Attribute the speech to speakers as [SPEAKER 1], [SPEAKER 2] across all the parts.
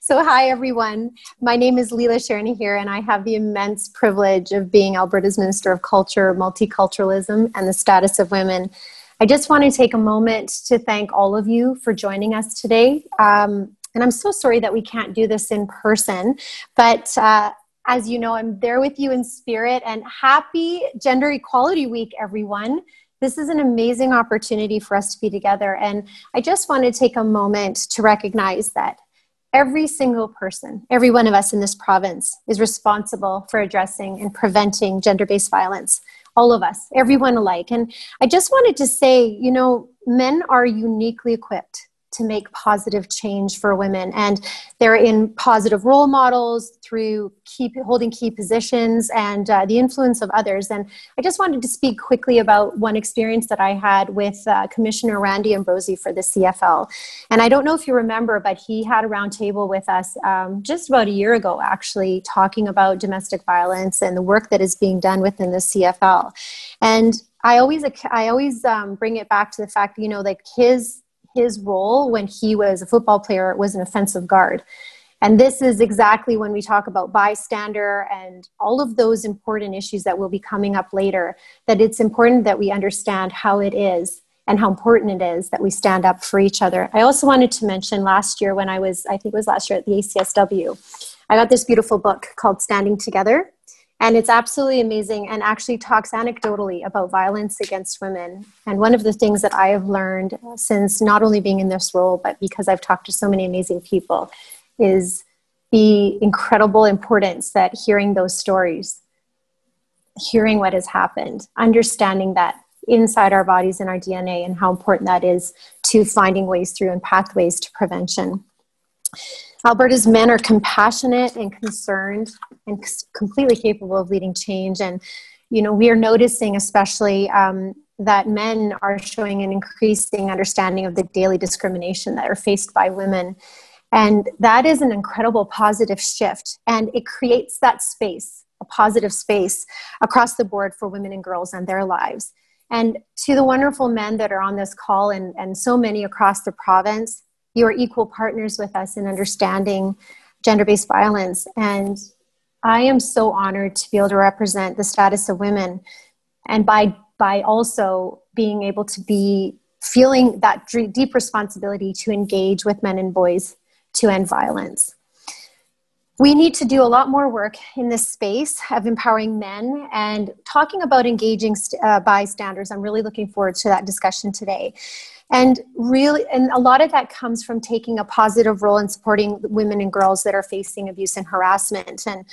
[SPEAKER 1] So hi, everyone. My name is Leela Sherny here, and I have the immense privilege of being Alberta's Minister of Culture, Multiculturalism, and the Status of Women. I just want to take a moment to thank all of you for joining us today. And I'm so sorry that we can't do this in person, but as you know, I'm there with you in spirit, and happy Gender Equality Week, everyone. This is an amazing opportunity for us to be together. And I just want to take a moment to recognize that every single person, every one of us in this province is responsible for addressing and preventing gender-based violence. All of us, everyone alike. And I just wanted to say, you know, men are uniquely equipped to make positive change for women. And they're in positive role models through holding key positions and the influence of others. And I just wanted to speak quickly about one experience that I had with Commissioner Randy Ambrosi for the CFL. And I don't know if you remember, but he had a roundtable with us just about a year ago, actually, talking about domestic violence and the work that is being done within the CFL. And I always bring it back to the fact, you know, like his role when he was a football player was an offensive guard. And this is exactly when we talk about bystander and all of those important issues that will be coming up later, that it's important that we understand how it is and how important it is that we stand up for each other. I also wanted to mention last year when I think it was last year at the ACSW, I got this beautiful book called Standing Together. And it's absolutely amazing and actually talks anecdotally about violence against women. And one of the things that I have learned since not only being in this role, but because I've talked to so many amazing people, is the incredible importance that hearing those stories, hearing what has happened, understanding that inside our bodies and our DNA and how important that is to finding ways through and pathways to prevention. Alberta's men are compassionate and concerned and completely capable of leading change. And, you know, we are noticing especially that men are showing an increasing understanding of the daily discrimination that are faced by women. And that is an incredible positive shift. And it creates that space, a positive space across the board for women and girls and their lives. And to the wonderful men that are on this call and so many across the province, you are equal partners with us in understanding gender-based violence. And I am so honored to be able to represent the status of women. And by also being able to be feeling that deep responsibility to engage with men and boys to end violence. We need to do a lot more work in this space of empowering men and talking about engaging bystanders. I'm really looking forward to that discussion today. And a lot of that comes from taking a positive role in supporting women and girls that are facing abuse and harassment. And,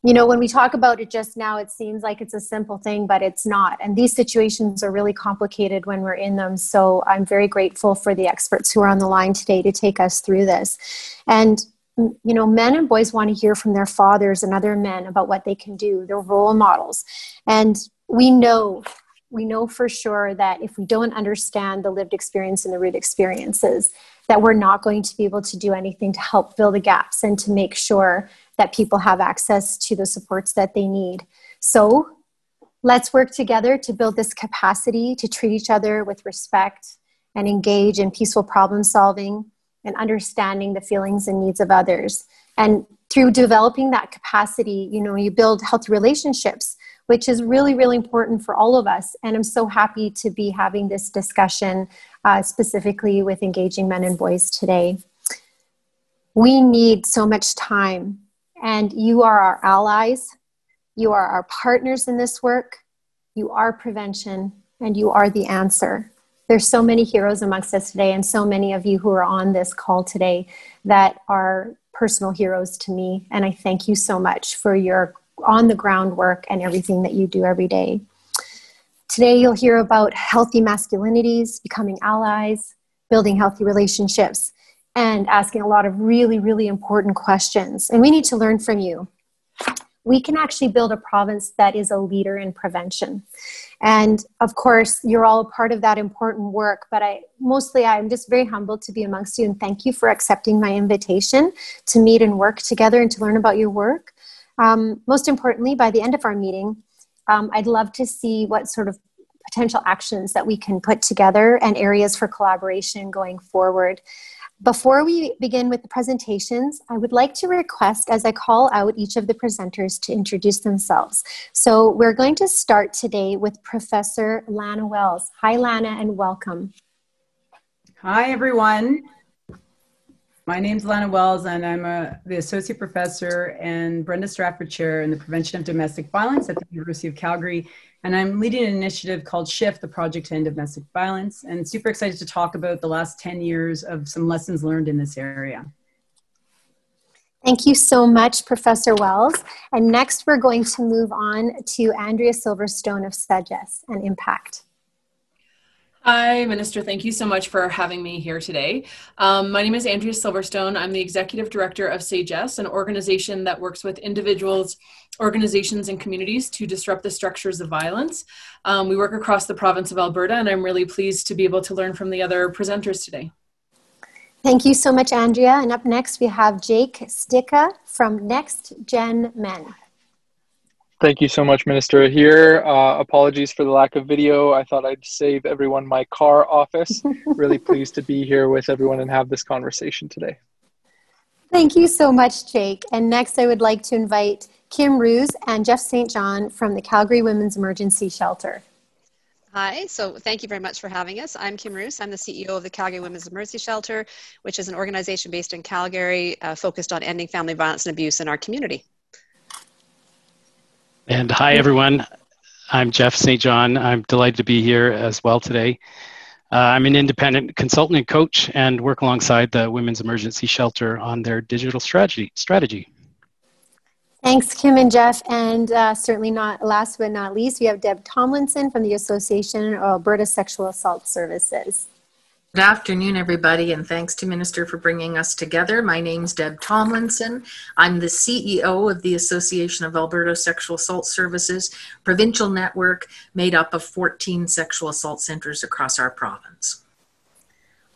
[SPEAKER 1] you know, when we talk about it just now, it seems like it's a simple thing, but it's not. And these situations are really complicated when we're in them. So I'm very grateful for the experts who are on the line today to take us through this. And, you know, men and boys want to hear from their fathers and other men about what they can do, their role models. And we know for sure that if we don't understand the lived experience and the root experiences, that we're not going to be able to do anything to help fill the gaps and to make sure that people have access to the supports that they need. So let's work together to build this capacity to treat each other with respect and engage in peaceful problem solving and understanding the feelings and needs of others. And through developing that capacity, you know, you build healthy relationships, which is really, really important for all of us. And I'm so happy to be having this discussion specifically with engaging men and boys today. We need so much time, and you are our allies. You are our partners in this work. You are prevention, and you are the answer. There's so many heroes amongst us today, and so many of you who are on this call today that are personal heroes to me. And I thank you so much for your on the ground work and everything that you do every day. Today, you'll hear about healthy masculinities, becoming allies, building healthy relationships, and asking a lot of really, really important questions. And we need to learn from you. We can actually build a province that is a leader in prevention. And of course, you're all a part of that important work, but I'm just very humbled to be amongst you, and thank you for accepting my invitation to meet and work together and to learn about your work. Most importantly, by the end of our meeting, I'd love to see what sort of potential actions that we can put together and areas for collaboration going forward. Before we begin with the presentations, I would like to request as I call out each of the presenters to introduce themselves. So we're going to start today with Professor Lana Wells. Hi, Lana, and welcome.
[SPEAKER 2] Hi, everyone. My name's Lana Wells, and I'm the Associate Professor and Brenda Stratford Chair in the Prevention of Domestic Violence at the University of Calgary. And I'm leading an initiative called SHIFT, the Project to End Domestic Violence, and super excited to talk about the last 10 years of some lessons learned in this area.
[SPEAKER 1] Thank you so much, Professor Wells. And next, we're going to move on to Andrea Silverstone of SAGES and Impact.
[SPEAKER 3] Hi, Minister. Thank you so much for having me here today. My name is Andrea Silverstone. I'm the Executive Director of SAGES, an organization that works with individuals, organizations, and communities to disrupt the structures of violence. We work across the province of Alberta, and I'm really pleased to be able to learn from the other presenters today.
[SPEAKER 1] Thank you so much, Andrea. And up next, we have Jake Sticka from Next Gen Men.
[SPEAKER 4] Thank you so much, Minister. Here, apologies for the lack of video. I thought I'd save everyone my car office. Really pleased to be here with everyone and have this conversation today.
[SPEAKER 1] Thank you so much, Jake. And next, I would like to invite Kim Ruse and Jeff St. John from the Calgary Women's Emergency Shelter.
[SPEAKER 5] Hi, so thank you very much for having us. I'm Kim Roos. I'm the CEO of the Calgary Women's Emergency Shelter, which is an organization based in Calgary focused on ending family violence and abuse in our community.
[SPEAKER 6] And hi, everyone. I'm Jeff St. John. I'm delighted to be here as well today. I'm an independent consultant and coach and work alongside the Women's Emergency Shelter on their digital strategy.
[SPEAKER 1] Thanks, Kim and Jeff. And certainly not last but not least, we have Deb Tomlinson from the Association of Alberta Sexual Assault Services.
[SPEAKER 7] Good afternoon, everybody, and thanks to Minister for bringing us together. My name's Deb Tomlinson. I'm the CEO of the Association of Alberta Sexual Assault Services, provincial network made up of 14 sexual assault centers across our province.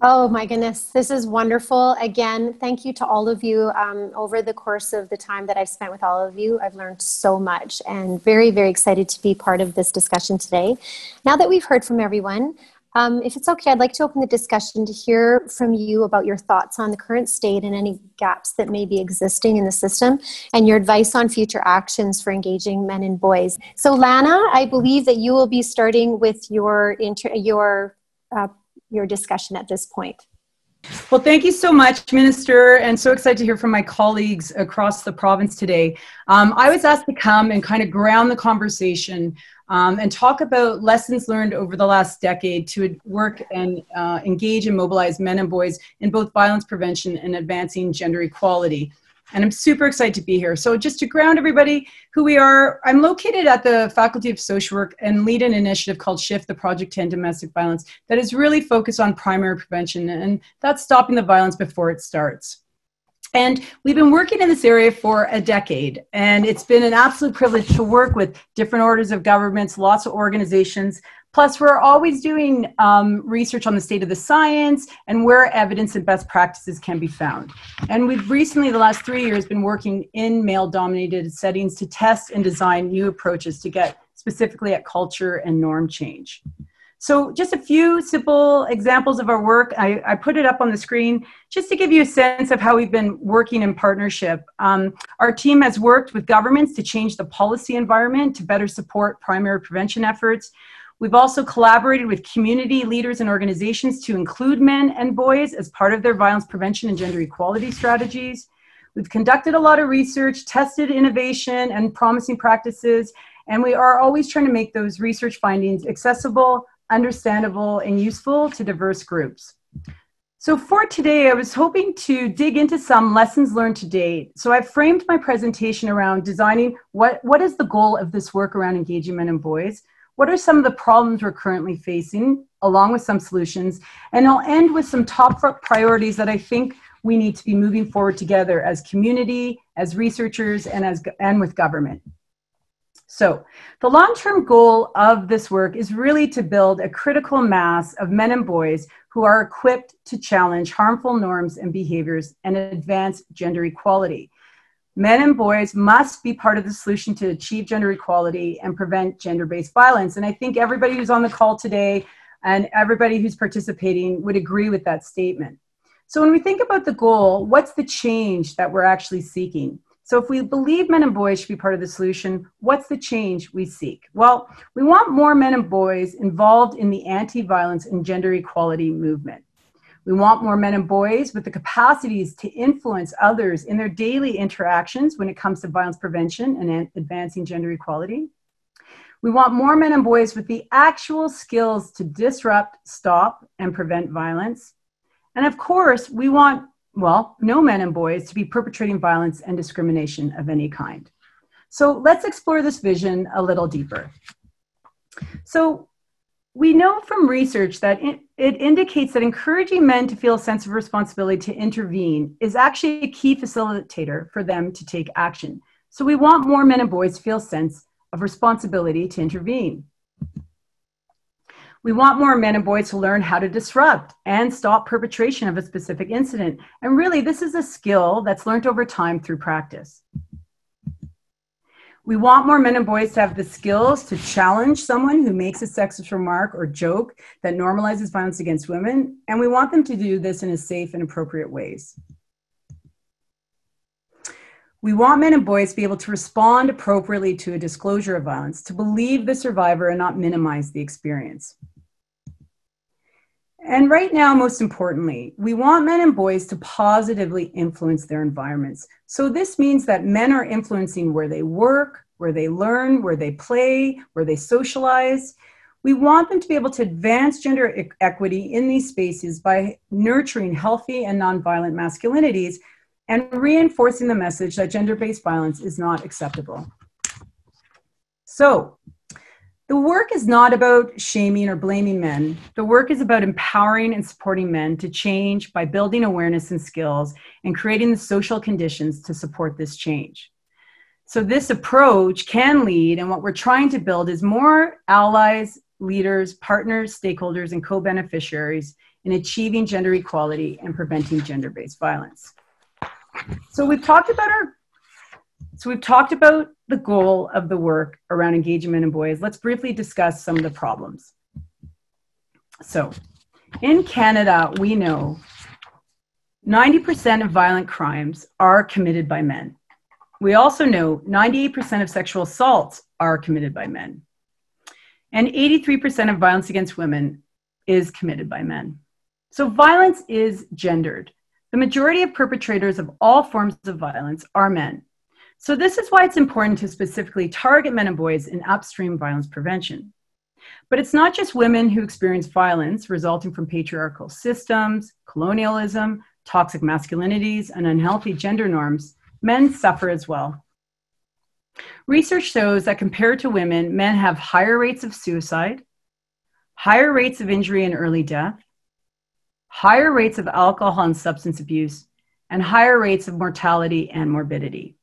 [SPEAKER 1] Oh my goodness, this is wonderful. Again, thank you to all of you. Over the course of the time that I've spent with all of you, I've learned so much and very, very excited to be part of this discussion today. Now that we've heard from everyone, if it's okay, I'd like to open the discussion to hear from you about your thoughts on the current state and any gaps that may be existing in the system and your advice on future actions for engaging men and boys. So Lana, I believe that you will be starting with your discussion at this point.
[SPEAKER 2] Well, thank you so much, Minister, and so excited to hear from my colleagues across the province today. I was asked to come and kind of ground the conversation and talk about lessons learned over the last decade to work and engage and mobilize men and boys in both violence prevention and advancing gender equality. And I'm super excited to be here. So just to ground everybody who we are, I'm located at the Faculty of Social Work and lead an initiative called SHIFT, the Project to End Domestic Violence, that is really focused on primary prevention, and that's stopping the violence before it starts. And we've been working in this area for a decade, and it's been an absolute privilege to work with different orders of governments, lots of organizations. Plus, we're always doing research on the state of the science and where evidence and best practices can be found. And we've recently, the last 3 years, been working in male-dominated settings to test and design new approaches to get specifically at culture and norm change. So just a few simple examples of our work. I put it up on the screen just to give you a sense of how we've been working in partnership. Our team has worked with governments to change the policy environment to better support primary prevention efforts. We've also collaborated with community leaders and organizations to include men and boys as part of their violence prevention and gender equality strategies. We've conducted a lot of research, tested innovation and promising practices, and we are always trying to make those research findings accessible, understandable, and useful to diverse groups. So for today, I was hoping to dig into some lessons learned to date. So I've framed my presentation around designing what is the goal of this work around engaging men and boys. What are some of the problems we're currently facing, along with some solutions? And I'll end with some top priorities that I think we need to be moving forward together as community, as researchers, and with government. So the long-term goal of this work is really to build a critical mass of men and boys who are equipped to challenge harmful norms and behaviors and advance gender equality. Men and boys must be part of the solution to achieve gender equality and prevent gender-based violence. And I think everybody who's on the call today and everybody who's participating would agree with that statement. So when we think about the goal, what's the change that we're actually seeking? So if we believe men and boys should be part of the solution, what's the change we seek? Well, we want more men and boys involved in the anti-violence and gender equality movement. We want more men and boys with the capacities to influence others in their daily interactions when it comes to violence prevention and advancing gender equality. We want more men and boys with the actual skills to disrupt, stop, and prevent violence. And of course, we want, well, no men and boys to be perpetrating violence and discrimination of any kind. So let's explore this vision a little deeper. So we know from research that it indicates that encouraging men to feel a sense of responsibility to intervene is actually a key facilitator for them to take action. So we want more men and boys to feel a sense of responsibility to intervene. We want more men and boys to learn how to disrupt and stop perpetration of a specific incident. And really, this is a skill that's learned over time through practice. We want more men and boys to have the skills to challenge someone who makes a sexist remark or joke that normalizes violence against women, and we want them to do this in a safe and appropriate ways. We want men and boys to be able to respond appropriately to a disclosure of violence, to believe the survivor and not minimize the experience. And right now, most importantly, we want men and boys to positively influence their environments. So this means that men are influencing where they work, where they learn, where they play, where they socialize. We want them to be able to advance gender equity in these spaces by nurturing healthy and nonviolent masculinities and reinforcing the message that gender-based violence is not acceptable. So, the work is not about shaming or blaming men. The work is about empowering and supporting men to change by building awareness and skills and creating the social conditions to support this change. So this approach can lead, and what we're trying to build is more allies, leaders, partners, stakeholders, and co-beneficiaries in achieving gender equality and preventing gender-based violence. So we've talked about the goal of the work around engaging men and boys. Let's briefly discuss some of the problems. So in Canada, we know 90% of violent crimes are committed by men. We also know 98% of sexual assaults are committed by men. And 83% of violence against women is committed by men. So violence is gendered. The majority of perpetrators of all forms of violence are men. So this is why it's important to specifically target men and boys in upstream violence prevention. But it's not just women who experience violence resulting from patriarchal systems, colonialism, toxic masculinities, and unhealthy gender norms. Men suffer as well. Research shows that compared to women, men have higher rates of suicide, higher rates of injury and early death, higher rates of alcohol and substance abuse, and higher rates of mortality and morbidity.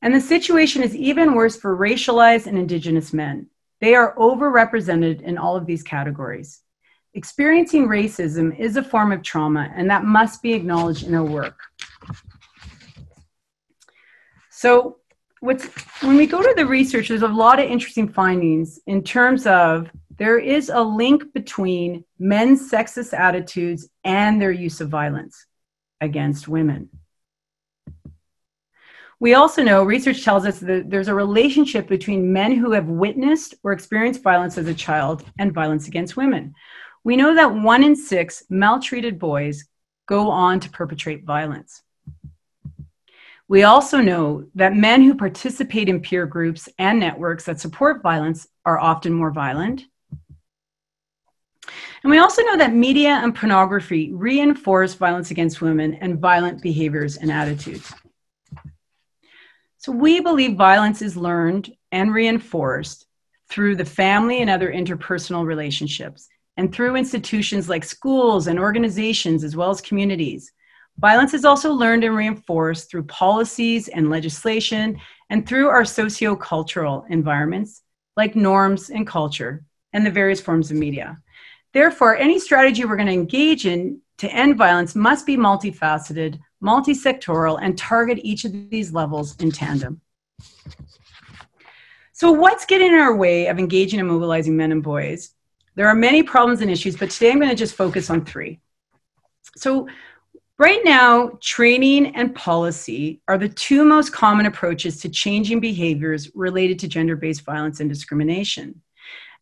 [SPEAKER 2] And the situation is even worse for racialized and Indigenous men. They are overrepresented in all of these categories. Experiencing racism is a form of trauma, and that must be acknowledged in our work. So when we go to the research, there's a lot of interesting findings in terms of there is a link between men's sexist attitudes and their use of violence against women. We also know research tells us that there's a relationship between men who have witnessed or experienced violence as a child and violence against women. We know that 1 in 6 maltreated boys go on to perpetrate violence. We also know that men who participate in peer groups and networks that support violence are often more violent. And we also know that media and pornography reinforce violence against women and violent behaviors and attitudes. So we believe violence is learned and reinforced through the family and other interpersonal relationships, and through institutions like schools and organizations, as well as communities. Violence is also learned and reinforced through policies and legislation, and through our socio-cultural environments, like norms and culture, and the various forms of media. Therefore, any strategy we're going to engage in to end violence must be multifaceted, multi-sectoral, and target each of these levels in tandem. So what's getting in our way of engaging and mobilizing men and boys? There are many problems and issues, but today I'm going to just focus on 3. So Right now, training and policy are the two most common approaches to changing behaviors related to gender-based violence and discrimination.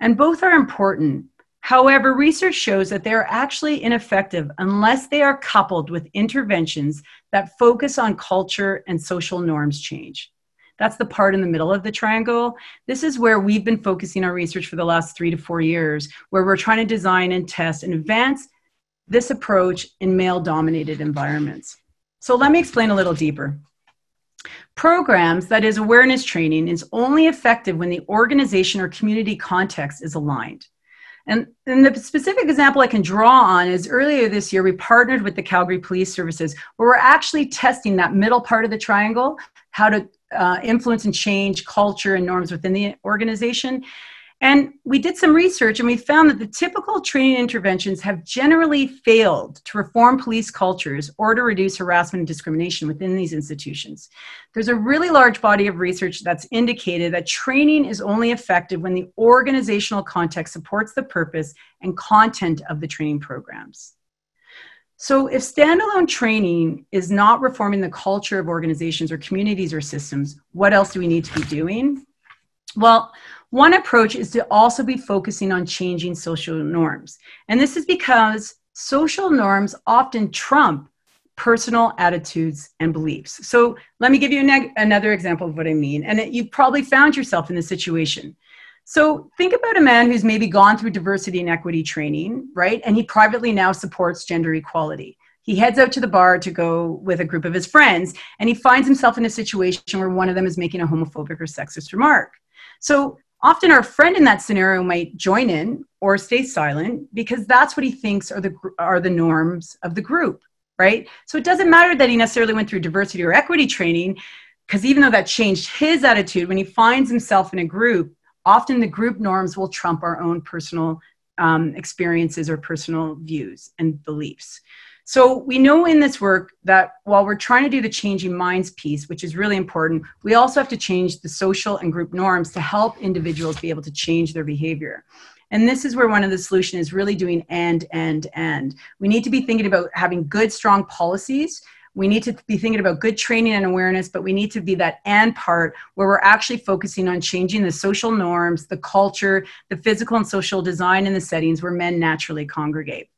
[SPEAKER 2] And both are important. However, research shows that they are actually ineffective unless they are coupled with interventions that focus on culture and social norms change. That's the part in the middle of the triangle. This is where we've been focusing our research for the last 3 to 4 years, where we're trying to design and test and advance this approach in male-dominated environments. So let me explain a little deeper. Programs, that is awareness training, is only effective when the organization or community context is aligned. And the specific example I can draw on is earlier this year, we partnered with the Calgary Police Services, where we're actually testing that middle part of the triangle, how to influence and change culture and norms within the organization. And we did some research and we found that the typical training interventions have generally failed to reform police cultures or to reduce harassment and discrimination within these institutions. There's a really large body of research that's indicated that training is only effective when the organizational context supports the purpose and content of the training programs. So if standalone training is not reforming the culture of organizations or communities or systems, what else do we need to be doing? Well, one approach is to also be focusing on changing social norms. And this is because social norms often trump personal attitudes and beliefs. So let me give you another example of what I mean. And you've probably found yourself in this situation. So think about a man who's maybe gone through diversity and equity training, right? And he privately now supports gender equality. He heads out to the bar to go with a group of his friends, and he finds himself in a situation where one of them is making a homophobic or sexist remark. So often our friend in that scenario might join in or stay silent because that's what he thinks are the norms of the group, right? So it doesn't matter that he necessarily went through diversity or equity training, because even though that changed his attitude, when he finds himself in a group, often the group norms will trump our own personal experiences or personal views and beliefs. So we know in this work that while we're trying to do the changing minds piece, which is really important, we also have to change the social and group norms to help individuals be able to change their behavior. And this is where one of the solutions is really doing and. We need to be thinking about having good, strong policies. We need to be thinking about good training and awareness, but we need to be that and part where we're actually focusing on changing the social norms, the culture, the physical and social design in the settings where men naturally congregate.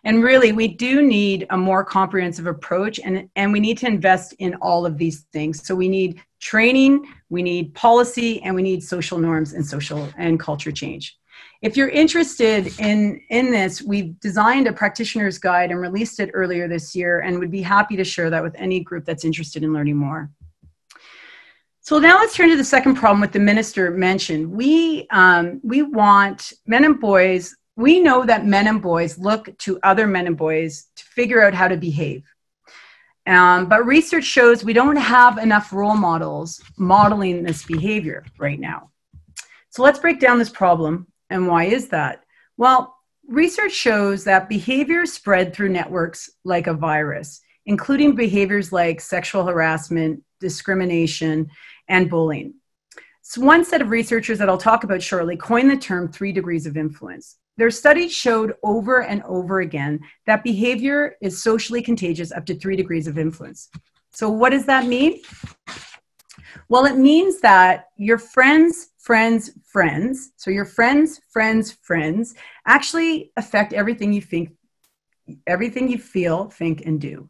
[SPEAKER 2] And really, we do need a more comprehensive approach, and we need to invest in all of these things. So we need training, we need policy, and we need social norms and social and culture change. If you're interested in this, we've designed a practitioner's guide and released it earlier this year, and would be happy to share that with any group that's interested in learning more. So now let's turn to the second problem what the minister mentioned. We want men and boys. We know that men and boys look to other men and boys to figure out how to behave. But research shows we don't have enough role models modeling this behavior right now. So let's break down this problem. And why is that? Well, research shows that behaviors spread through networks like a virus, including behaviors like sexual harassment, discrimination, and bullying. So one set of researchers that I'll talk about shortly coined the term 3 degrees of influence. Their studies showed over and over again that behavior is socially contagious up to 3 degrees of influence. So what does that mean? Well, it means that your friends, so your friends actually affect everything you think, everything you feel, think, and do.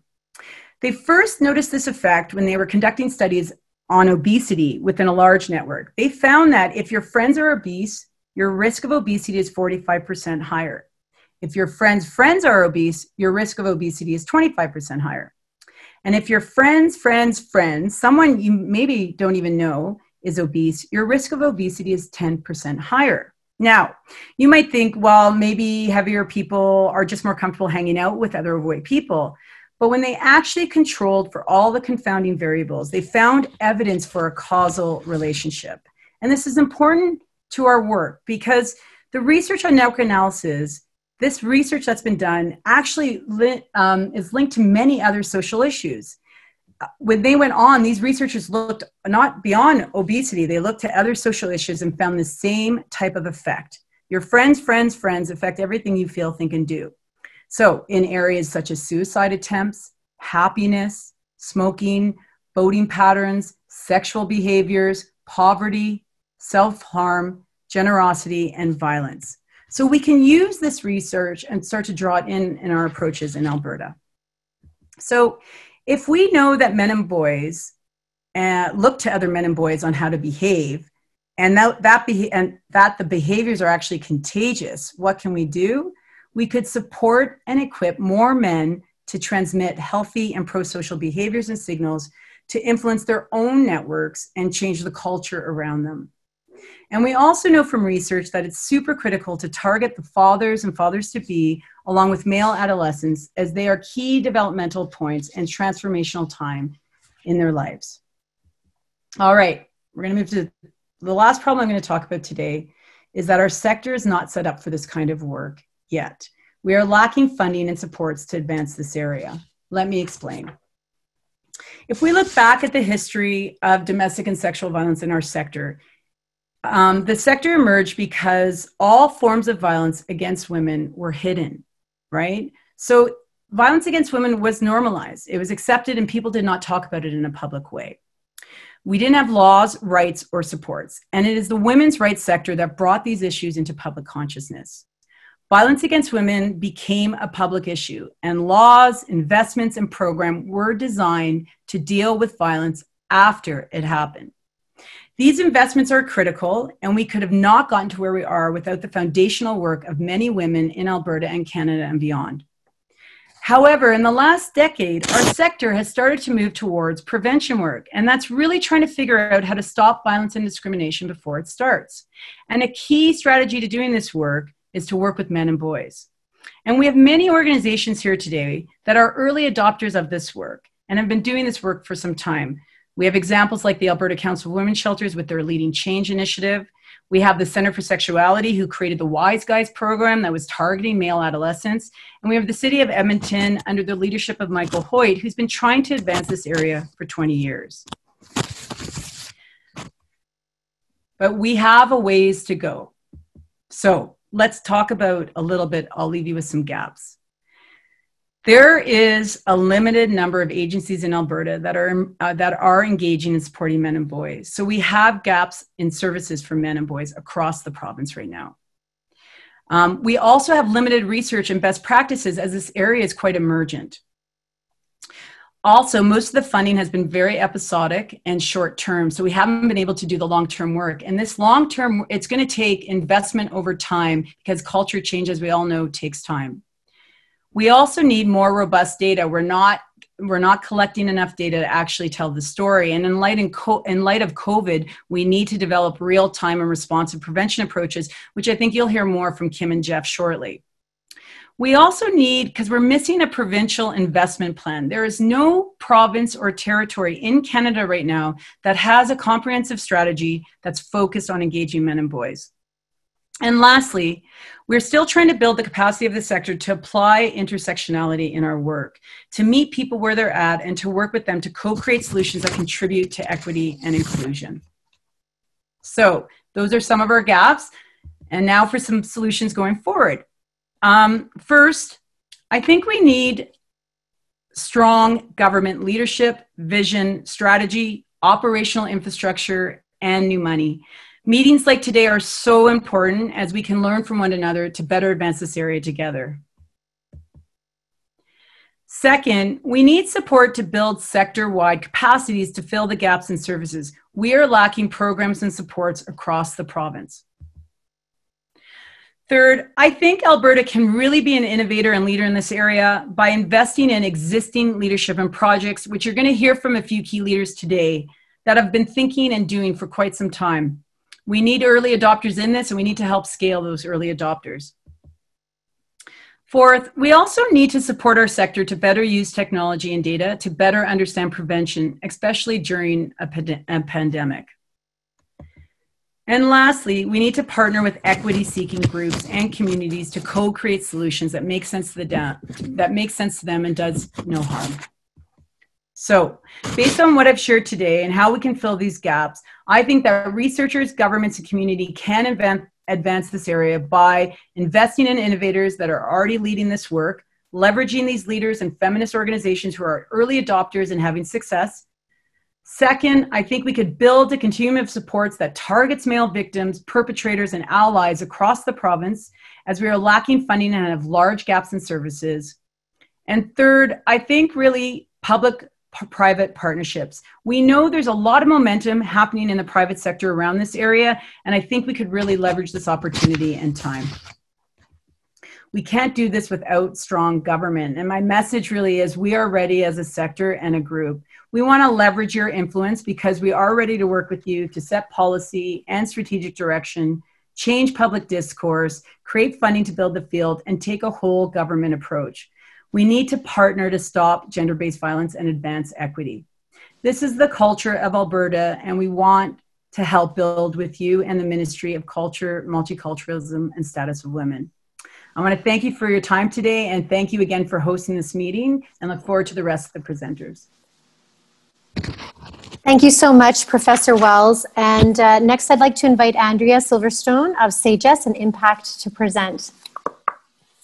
[SPEAKER 2] They first noticed this effect when they were conducting studies on obesity within a large network. They found that if your friends are obese, your risk of obesity is 45% higher. If your friends' friends are obese, your risk of obesity is 25% higher. And if your friends, someone you maybe don't even know is obese, your risk of obesity is 10% higher. Now, you might think, well, maybe heavier people are just more comfortable hanging out with other overweight people. But when they actually controlled for all the confounding variables, they found evidence for a causal relationship. And this is important to our work because the research on network analysis, this research that's been done actually is linked to many other social issues. When they went on, these researchers looked not beyond obesity, they looked to other social issues and found the same type of effect. Your friends affect everything you feel, think, and do. So in areas such as suicide attempts, happiness, smoking, voting patterns, sexual behaviors, poverty, self-harm, generosity, and violence. So we can use this research and start to draw it in our approaches in Alberta. So if we know that men and boys look to other men and boys on how to behave, and that the behaviors are actually contagious, what can we do? We could support and equip more men to transmit healthy and pro-social behaviors and signals to influence their own networks and change the culture around them. And we also know from research that it's super critical to target the fathers and fathers-to-be along with male adolescents, as they are key developmental points and transformational time in their lives. All right, we're going to move to the last problem I'm going to talk about today, is that our sector is not set up for this kind of work yet. We are lacking funding and supports to advance this area. Let me explain. If we look back at the history of domestic and sexual violence in our sector, the sector emerged because all forms of violence against women were hidden, right? So violence against women was normalized. It was accepted and people did not talk about it in a public way. We didn't have laws, rights, or supports. And it is the women's rights sector that brought these issues into public consciousness. Violence against women became a public issue, and laws, investments, and programs were designed to deal with violence after it happened. These investments are critical, and we could have not gotten to where we are without the foundational work of many women in Alberta and Canada and beyond. However, in the last decade, our sector has started to move towards prevention work, and that's really trying to figure out how to stop violence and discrimination before it starts. And a key strategy to doing this work is to work with men and boys. And we have many organizations here today that are early adopters of this work and have been doing this work for some time. We have examples like the Alberta Council of Women's Shelters with their Leading Change initiative. We have the Center for Sexuality, who created the Wise Guys program that was targeting male adolescents. And we have the City of Edmonton under the leadership of Michael Hoyt, who's been trying to advance this area for 20 years. But we have a ways to go. So let's talk about a little bit, I'll leave you with some gaps. There is a limited number of agencies in Alberta that are engaging in supporting men and boys. So we have gaps in services for men and boys across the province right now. We also have limited research and best practices, as this area is quite emergent. Also, most of the funding has been very episodic and short-term, so we haven't been able to do the long-term work. And this long-term, it's going to take investment over time, because culture change, as we all know, takes time. We also need more robust data. We're not collecting enough data to actually tell the story. And in light of COVID, we need to develop real-time and responsive prevention approaches, which I think you'll hear more from Kim and Jeff shortly. We also need, because we're missing a provincial investment plan. There is no province or territory in Canada right now that has a comprehensive strategy that's focused on engaging men and boys. And lastly, we're still trying to build the capacity of the sector to apply intersectionality in our work, to meet people where they're at, and to work with them to co-create solutions that contribute to equity and inclusion. So those are some of our gaps. And now for some solutions going forward. First, I think we need strong government leadership, vision, strategy, operational infrastructure, and new money. Meetings like today are so important, as we can learn from one another to better advance this area together. Second, we need support to build sector-wide capacities to fill the gaps in services. We are lacking programs and supports across the province. Third, I think Alberta can really be an innovator and leader in this area by investing in existing leadership and projects, which you're going to hear from a few key leaders today that have been thinking and doing for quite some time. We need early adopters in this, and we need to help scale those early adopters. Fourth, we also need to support our sector to better use technology and data to better understand prevention, especially during a pandemic. And lastly, we need to partner with equity-seeking groups and communities to co-create solutions that make sense to them and does no harm. So, based on what I've shared today and how we can fill these gaps, I think that researchers, governments, and community can advance this area by investing in innovators that are already leading this work, leveraging these leaders and feminist organizations who are early adopters and having success. Second, I think we could build a continuum of supports that targets male victims, perpetrators, and allies across the province, as we are lacking funding and have large gaps in services. And third, I think really public-private partnerships. We know there's a lot of momentum happening in the private sector around this area, and I think we could really leverage this opportunity and time. We can't do this without strong government. And my message really is we are ready as a sector and a group. We want to leverage your influence because we are ready to work with you to set policy and strategic direction, change public discourse, create funding to build the field, and take a whole government approach. We need to partner to stop gender-based violence and advance equity. This is the culture of Alberta, and we want to help build with you and the Ministry of Culture, Multiculturalism, and Status of Women. I want to thank you for your time today, and thank you again for hosting this meeting, and look forward to the rest of the presenters.
[SPEAKER 1] Thank you so much, Professor Wells. And next, I'd like to invite Andrea Silverstone of SAGES and Impact to present.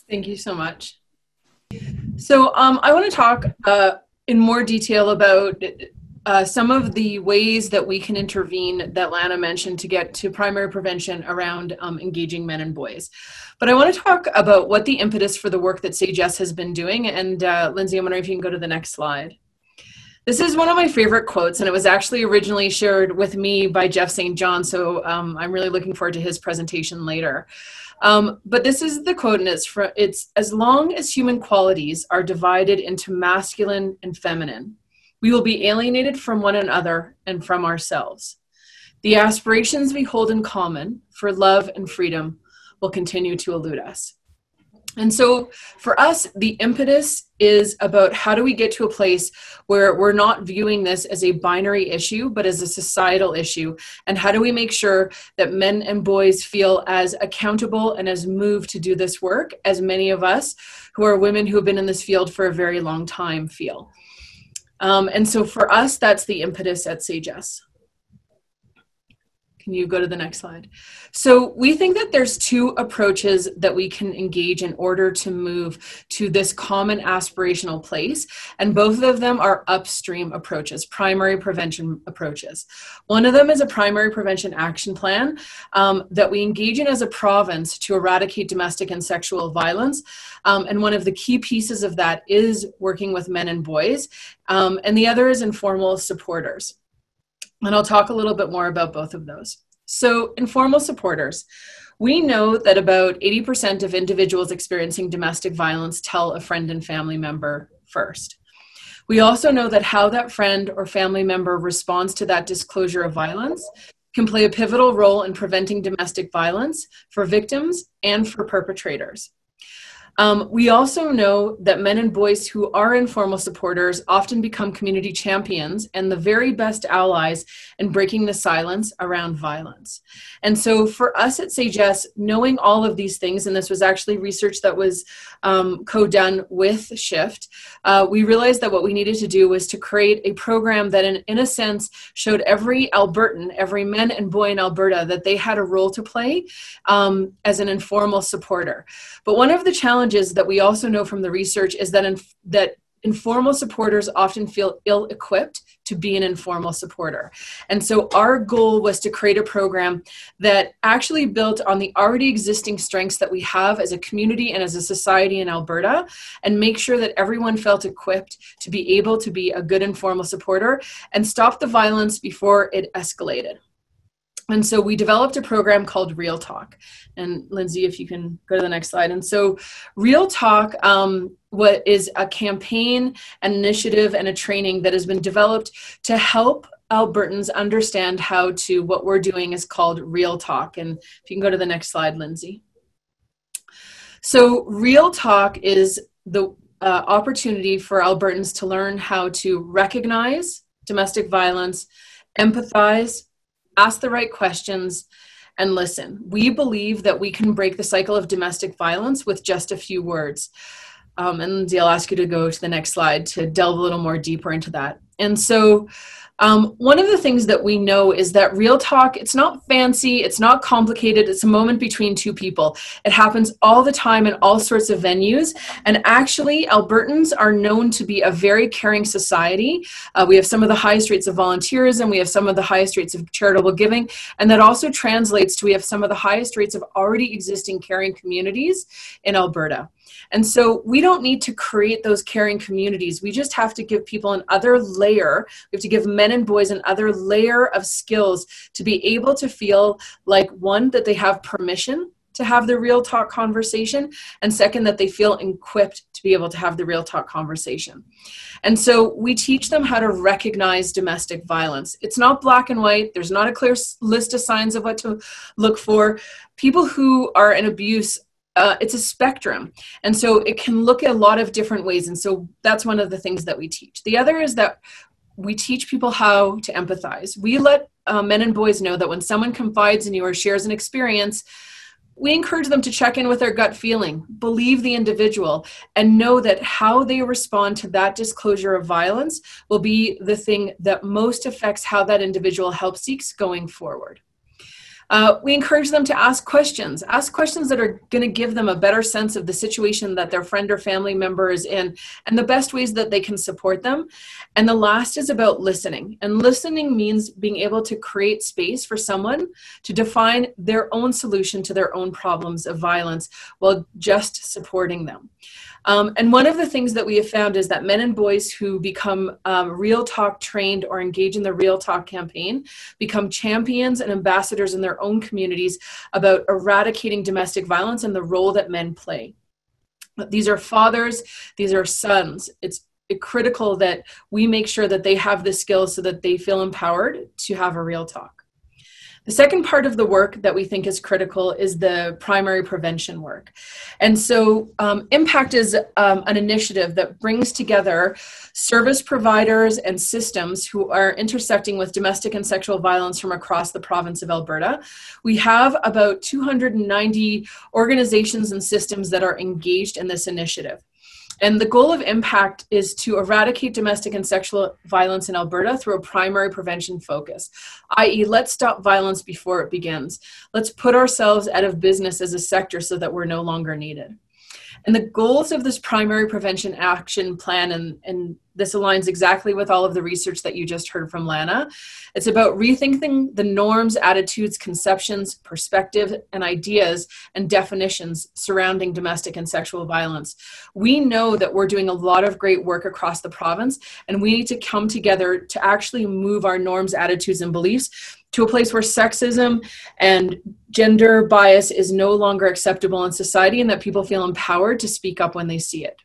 [SPEAKER 3] Thank you so much. So I want to talk in more detail about some of the ways that we can intervene that Lana mentioned to get to primary prevention around engaging men and boys. But I want to talk about what the impetus for the work that SAGES has been doing. And Lindsay, I'm wondering if you can go to the next slide. This is one of my favorite quotes, and it was actually originally shared with me by Jeff St. John, so I'm really looking forward to his presentation later. But this is the quote, and it's as long as human qualities are divided into masculine and feminine, we will be alienated from one another and from ourselves. The aspirations we hold in common for love and freedom will continue to elude us. And so for us, the impetus is about how do we get to a place where we're not viewing this as a binary issue, but as a societal issue? And how do we make sure that men and boys feel as accountable and as moved to do this work as many of us who are women who have been in this field for a very long time feel? And so for us, that's the impetus at SAGES. Can you go to the next slide? So we think that there's two approaches that we can engage in order to move to this common aspirational place. And both of them are upstream approaches, primary prevention approaches. One of them is a primary prevention action plan that we engage in as a province to eradicate domestic and sexual violence. And one of the key pieces of that is working with men and boys. And the other is informal supporters. And I'll talk a little bit more about both of those. So informal supporters. We know that about 80% of individuals experiencing domestic violence tell a friend and family member first. We also know that how that friend or family member responds to that disclosure of violence can play a pivotal role in preventing domestic violence for victims and for perpetrators. We also know that men and boys who are informal supporters often become community champions and the very best allies in breaking the silence around violence. And so for us at SAGES, knowing all of these things, and this was actually research that was co-done with SHIFT, we realized that what we needed to do was to create a program that in a sense showed every Albertan, every man and boy in Alberta, that they had a role to play as an informal supporter. But one of the challenges that we also know from the research is that informal supporters often feel ill-equipped to be an informal supporter. And so our goal was to create a program that actually built on the already existing strengths that we have as a community and as a society in Alberta, and make sure that everyone felt equipped to be able to be a good informal supporter and stop the violence before it escalated. And so we developed a program called Real Talk. And Lindsay, if you can go to the next slide. And so Real Talk what is a campaign, an initiative, and a training that has been developed to help Albertans understand what we're doing is called Real Talk. And if you can go to the next slide, Lindsay. So Real Talk is the opportunity for Albertans to learn how to recognize domestic violence, empathize, ask the right questions, and listen. We believe that we can break the cycle of domestic violence with just a few words. And Lindsay, I'll ask you to go to the next slide to delve a little more deeper into that. And so One of the things that we know is that real talk, it's not fancy, it's not complicated, it's a moment between two people. It happens all the time in all sorts of venues, and actually Albertans are known to be a very caring society. We have some of the highest rates of volunteerism, we have some of the highest rates of charitable giving, and that also translates to we have some of the highest rates of already existing caring communities in Alberta. And so we don't need to create those caring communities. We just have to give people another layer. We have to give men and boys another layer of skills to be able to feel like, one, that they have permission to have the real talk conversation, and second, that they feel equipped to be able to have the real talk conversation. And so we teach them how to recognize domestic violence. It's not black and white. There's not a clear list of signs of what to look for. People who are in abuse, it's a spectrum. And so it can look at a lot of different ways. And so that's one of the things that we teach. The other is that we teach people how to empathize. We let men and boys know that when someone confides in you or shares an experience, we encourage them to check in with their gut feeling, believe the individual, and know that how they respond to that disclosure of violence will be the thing that most affects how that individual help seeks going forward. We encourage them to ask questions that are going to give them a better sense of the situation that their friend or family member is in and the best ways that they can support them. And the last is about listening. And listening means being able to create space for someone to define their own solution to their own problems of violence while just supporting them. And one of the things that we have found is that men and boys who become Real Talk trained or engage in the Real Talk campaign become champions and ambassadors in their own communities about eradicating domestic violence and the role that men play. These are fathers, these are sons. It's critical that we make sure that they have the skills so that they feel empowered to have a real talk. The second part of the work that we think is critical is the primary prevention work. And so IMPACT is an initiative that brings together service providers and systems who are intersecting with domestic and sexual violence from across the province of Alberta. We have about 290 organizations and systems that are engaged in this initiative. And the goal of IMPACT is to eradicate domestic and sexual violence in Alberta through a primary prevention focus, i.e. let's stop violence before it begins. Let's put ourselves out of business as a sector so that we're no longer needed. And the goals of this primary prevention action plan, and this aligns exactly with all of the research that you just heard from Lana, it's about rethinking the norms, attitudes, conceptions, perspective, and ideas and definitions surrounding domestic and sexual violence. We know that we're doing a lot of great work across the province, and we need to come together to actually move our norms, attitudes, and beliefs to a place where sexism and gender bias is no longer acceptable in society and that people feel empowered to speak up when they see it.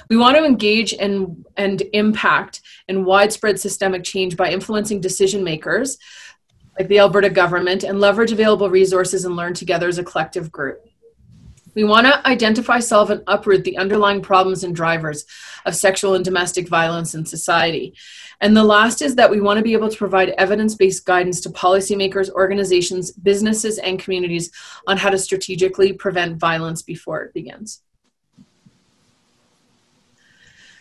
[SPEAKER 3] We want to engage and impact in widespread systemic change by influencing decision makers like the Alberta government and leverage available resources and learn together as a collective group. We want to identify, solve, and uproot the underlying problems and drivers of sexual and domestic violence in society. And the last is that we want to be able to provide evidence-based guidance to policymakers, organizations, businesses, and communities on how to strategically prevent violence before it begins.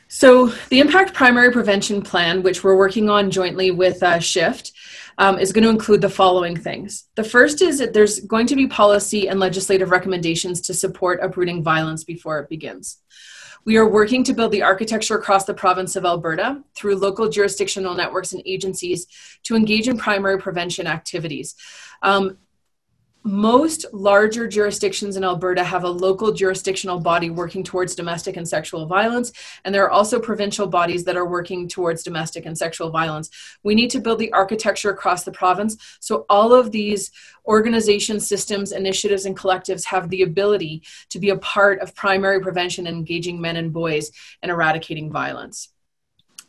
[SPEAKER 3] So the IMPACT Primary Prevention Plan, which we're working on jointly with SHIFT, is going to include the following things. The first is that there's going to be policy and legislative recommendations to support uprooting violence before it begins. We are working to build the architecture across the province of Alberta through local jurisdictional networks and agencies to engage in primary prevention activities. Most larger jurisdictions in Alberta have a local jurisdictional body working towards domestic and sexual violence, and there are also provincial bodies that are working towards domestic and sexual violence. We need to build the architecture across the province so all of these organizations, systems, initiatives, and collectives have the ability to be a part of primary prevention and engaging men and boys in eradicating violence.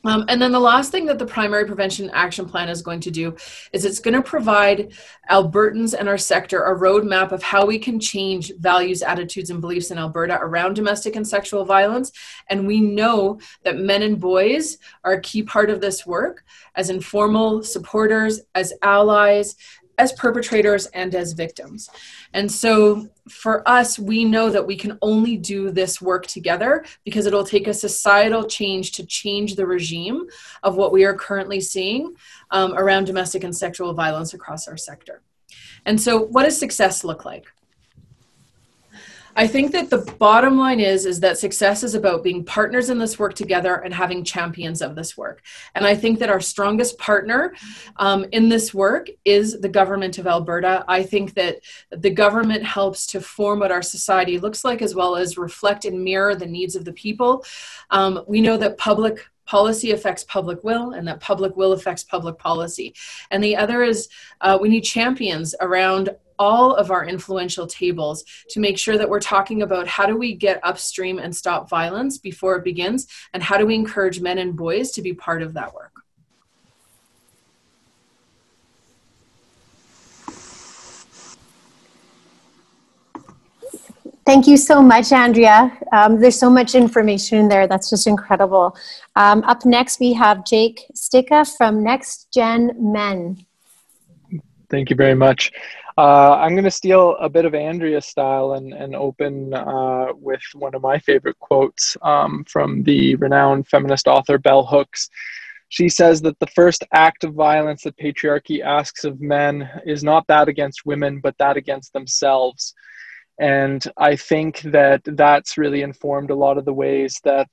[SPEAKER 3] And then the last thing that the Primary Prevention Action Plan is going to do is it's going to provide Albertans and our sector a roadmap of how we can change values, attitudes, and beliefs in Alberta around domestic and sexual violence. And we know that men and boys are a key part of this work as informal supporters, as allies, as perpetrators and as victims. And so for us, we know that we can only do this work together because it'll take a societal change to change the regime of what we are currently seeing around domestic and sexual violence across our sector. And so what does success look like? I think that the bottom line is that success is about being partners in this work together and having champions of this work. And I think that our strongest partner in this work is the government of Alberta. I think that the government helps to form what our society looks like, as well as reflect and mirror the needs of the people. We know that public policy affects public will, and that public will affects public policy. And the other is we need champions around all of our influential tables to make sure that we're talking about how do we get upstream and stop violence before it begins, and how do we encourage men and boys to be part of that work.
[SPEAKER 1] Thank you so much, Andrea. There's so much information in there. That's just incredible. Up next, we have Jake Sticka from Next Gen Men.
[SPEAKER 4] Thank you very much. I'm going to steal a bit of Andrea's style and open with one of my favorite quotes from the renowned feminist author Bell Hooks. She says that the first act of violence that patriarchy asks of men is not that against women, but that against themselves. And I think that that's really informed a lot of the ways that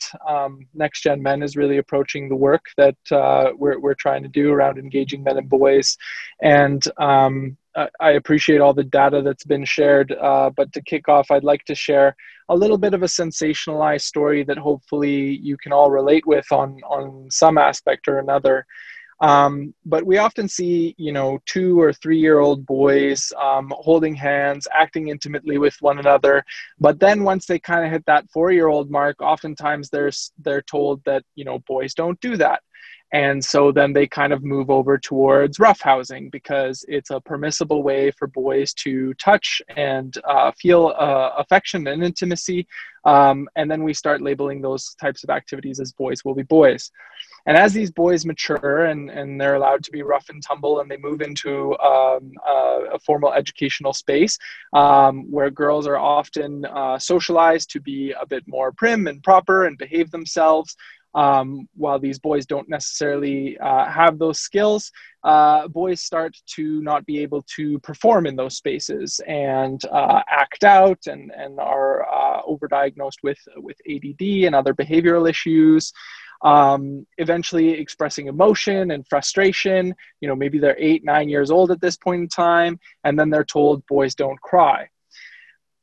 [SPEAKER 4] Next Gen Men is really approaching the work that we're trying to do around engaging men and boys. And I appreciate all the data that's been shared, but to kick off, I'd like to share a little bit of a sensationalized story that hopefully you can all relate with on some aspect or another. But we often see, 2 or 3-year-old boys holding hands, acting intimately with one another. But then once they kind of hit that 4-year-old mark, oftentimes they're told that, boys don't do that. And so then they kind of move over towards roughhousing because it's a permissible way for boys to touch and feel affection and intimacy. And then we start labeling those types of activities as boys will be boys. And as these boys mature and they're allowed to be rough and tumble and they move into a formal educational space where girls are often socialized to be a bit more prim and proper and behave themselves, while these boys don't necessarily have those skills, boys start to not be able to perform in those spaces and act out and are overdiagnosed with ADD and other behavioral issues. Eventually expressing emotion and frustration. Maybe they're 8, 9 years old at this point in time, and then they're told boys don't cry.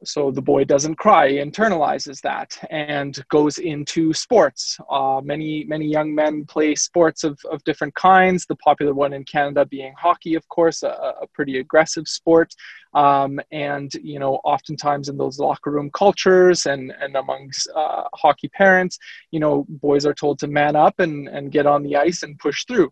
[SPEAKER 4] So the boy doesn't cry, he internalizes that and goes into sports. Many young men play sports of different kinds, the popular one in Canada being hockey, of course, a pretty aggressive sport. And, oftentimes in those locker room cultures and amongst hockey parents, boys are told to man up and get on the ice and push through.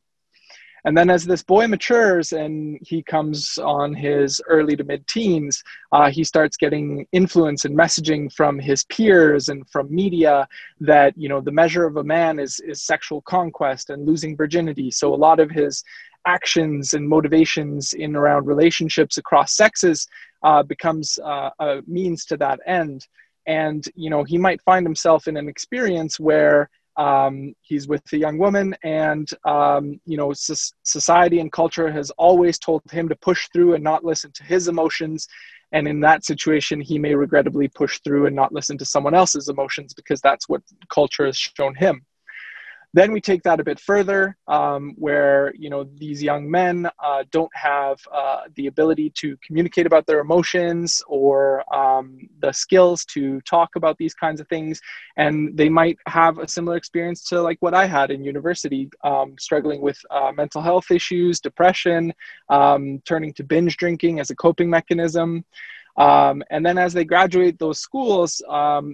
[SPEAKER 4] And then as this boy matures and he comes on his early to mid-teens, he starts getting influence and messaging from his peers and from media that, the measure of a man is sexual conquest and losing virginity. So a lot of his actions and motivations in around relationships across sexes becomes a means to that end. And, he might find himself in an experience where he's with a young woman and, society and culture has always told him to push through and not listen to his emotions. And in that situation, he may regrettably push through and not listen to someone else's emotions because that's what culture has shown him. Then we take that a bit further, where these young men don't have the ability to communicate about their emotions or the skills to talk about these kinds of things, and they might have a similar experience to like what I had in university, struggling with mental health issues, depression, turning to binge drinking as a coping mechanism. And then as they graduate those schools,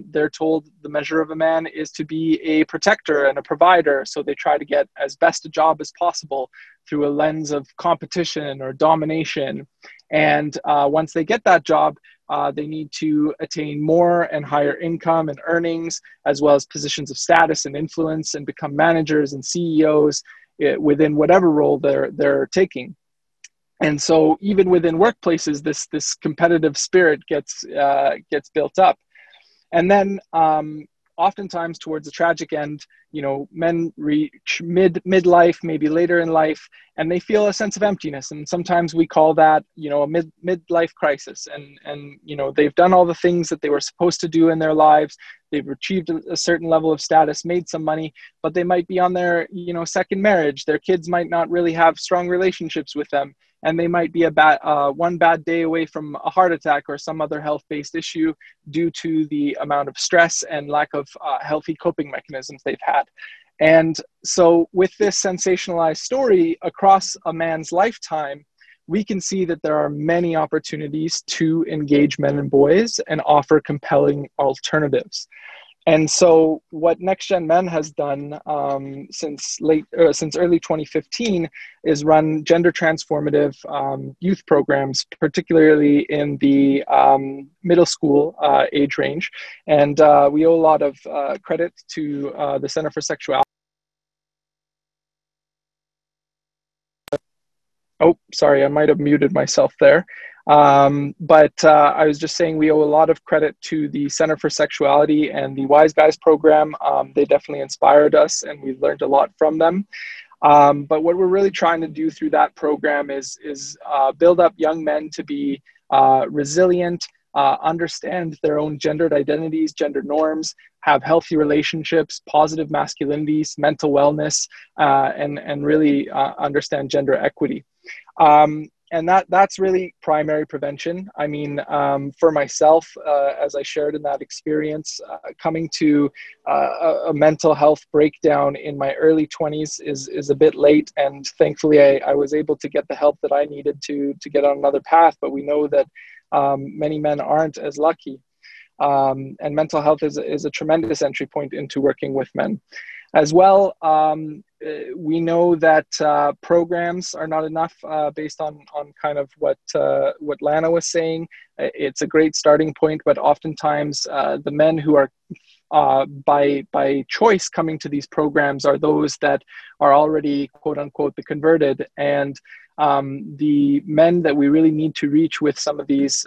[SPEAKER 4] they're told the measure of a man is to be a protector and a provider. So they try to get as best a job as possible through a lens of competition or domination. And once they get that job, they need to attain more and higher income and earnings, as well as positions of status and influence, and become managers and CEOs within whatever role they're taking. And so even within workplaces, this competitive spirit gets built up. And then oftentimes towards the tragic end, men reach midlife, maybe later in life, and they feel a sense of emptiness. And sometimes we call that, a midlife crisis. And they've done all the things that they were supposed to do in their lives. They've achieved a certain level of status, made some money, but they might be on their, second marriage. Their kids might not really have strong relationships with them. And they might be one bad day away from a heart attack or some other health-based issue due to the amount of stress and lack of healthy coping mechanisms they've had. And so with this sensationalized story across a man's lifetime, we can see that there are many opportunities to engage men and boys and offer compelling alternatives. And so what Next Gen Men has done since early 2015 is run gender transformative youth programs, particularly in the middle school age range. And we owe a lot of credit to the Center for Sexuality. Oh, sorry, I might have muted myself there. But I was just saying we owe a lot of credit to the Center for Sexuality and the Wise Guys program. They definitely inspired us and we've learned a lot from them. But what we're really trying to do through that program is build up young men to be resilient, understand their own gendered identities, gender norms, have healthy relationships, positive masculinities, mental wellness, and really understand gender equity. And that's really primary prevention. I mean, for myself, as I shared in that experience, coming to a mental health breakdown in my early 20s is a bit late. And thankfully, I was able to get the help that I needed to get on another path. But we know that many men aren't as lucky. And mental health is a tremendous entry point into working with men. As well, we know that programs are not enough based on kind of what Lana was saying. It's a great starting point, but oftentimes the men who are by choice coming to these programs are those that are already, quote unquote, the converted. And the men that we really need to reach with some of these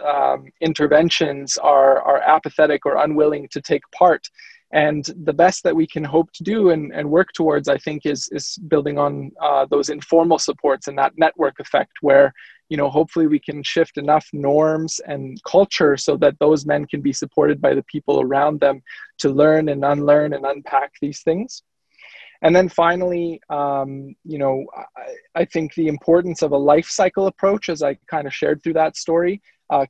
[SPEAKER 4] interventions are apathetic or unwilling to take part. And the best that we can hope to do and work towards, I think, is building on those informal supports and that network effect where, hopefully we can shift enough norms and culture so that those men can be supported by the people around them to learn and unlearn and unpack these things. And then finally, I think the importance of a life cycle approach, as I kind of shared through that story,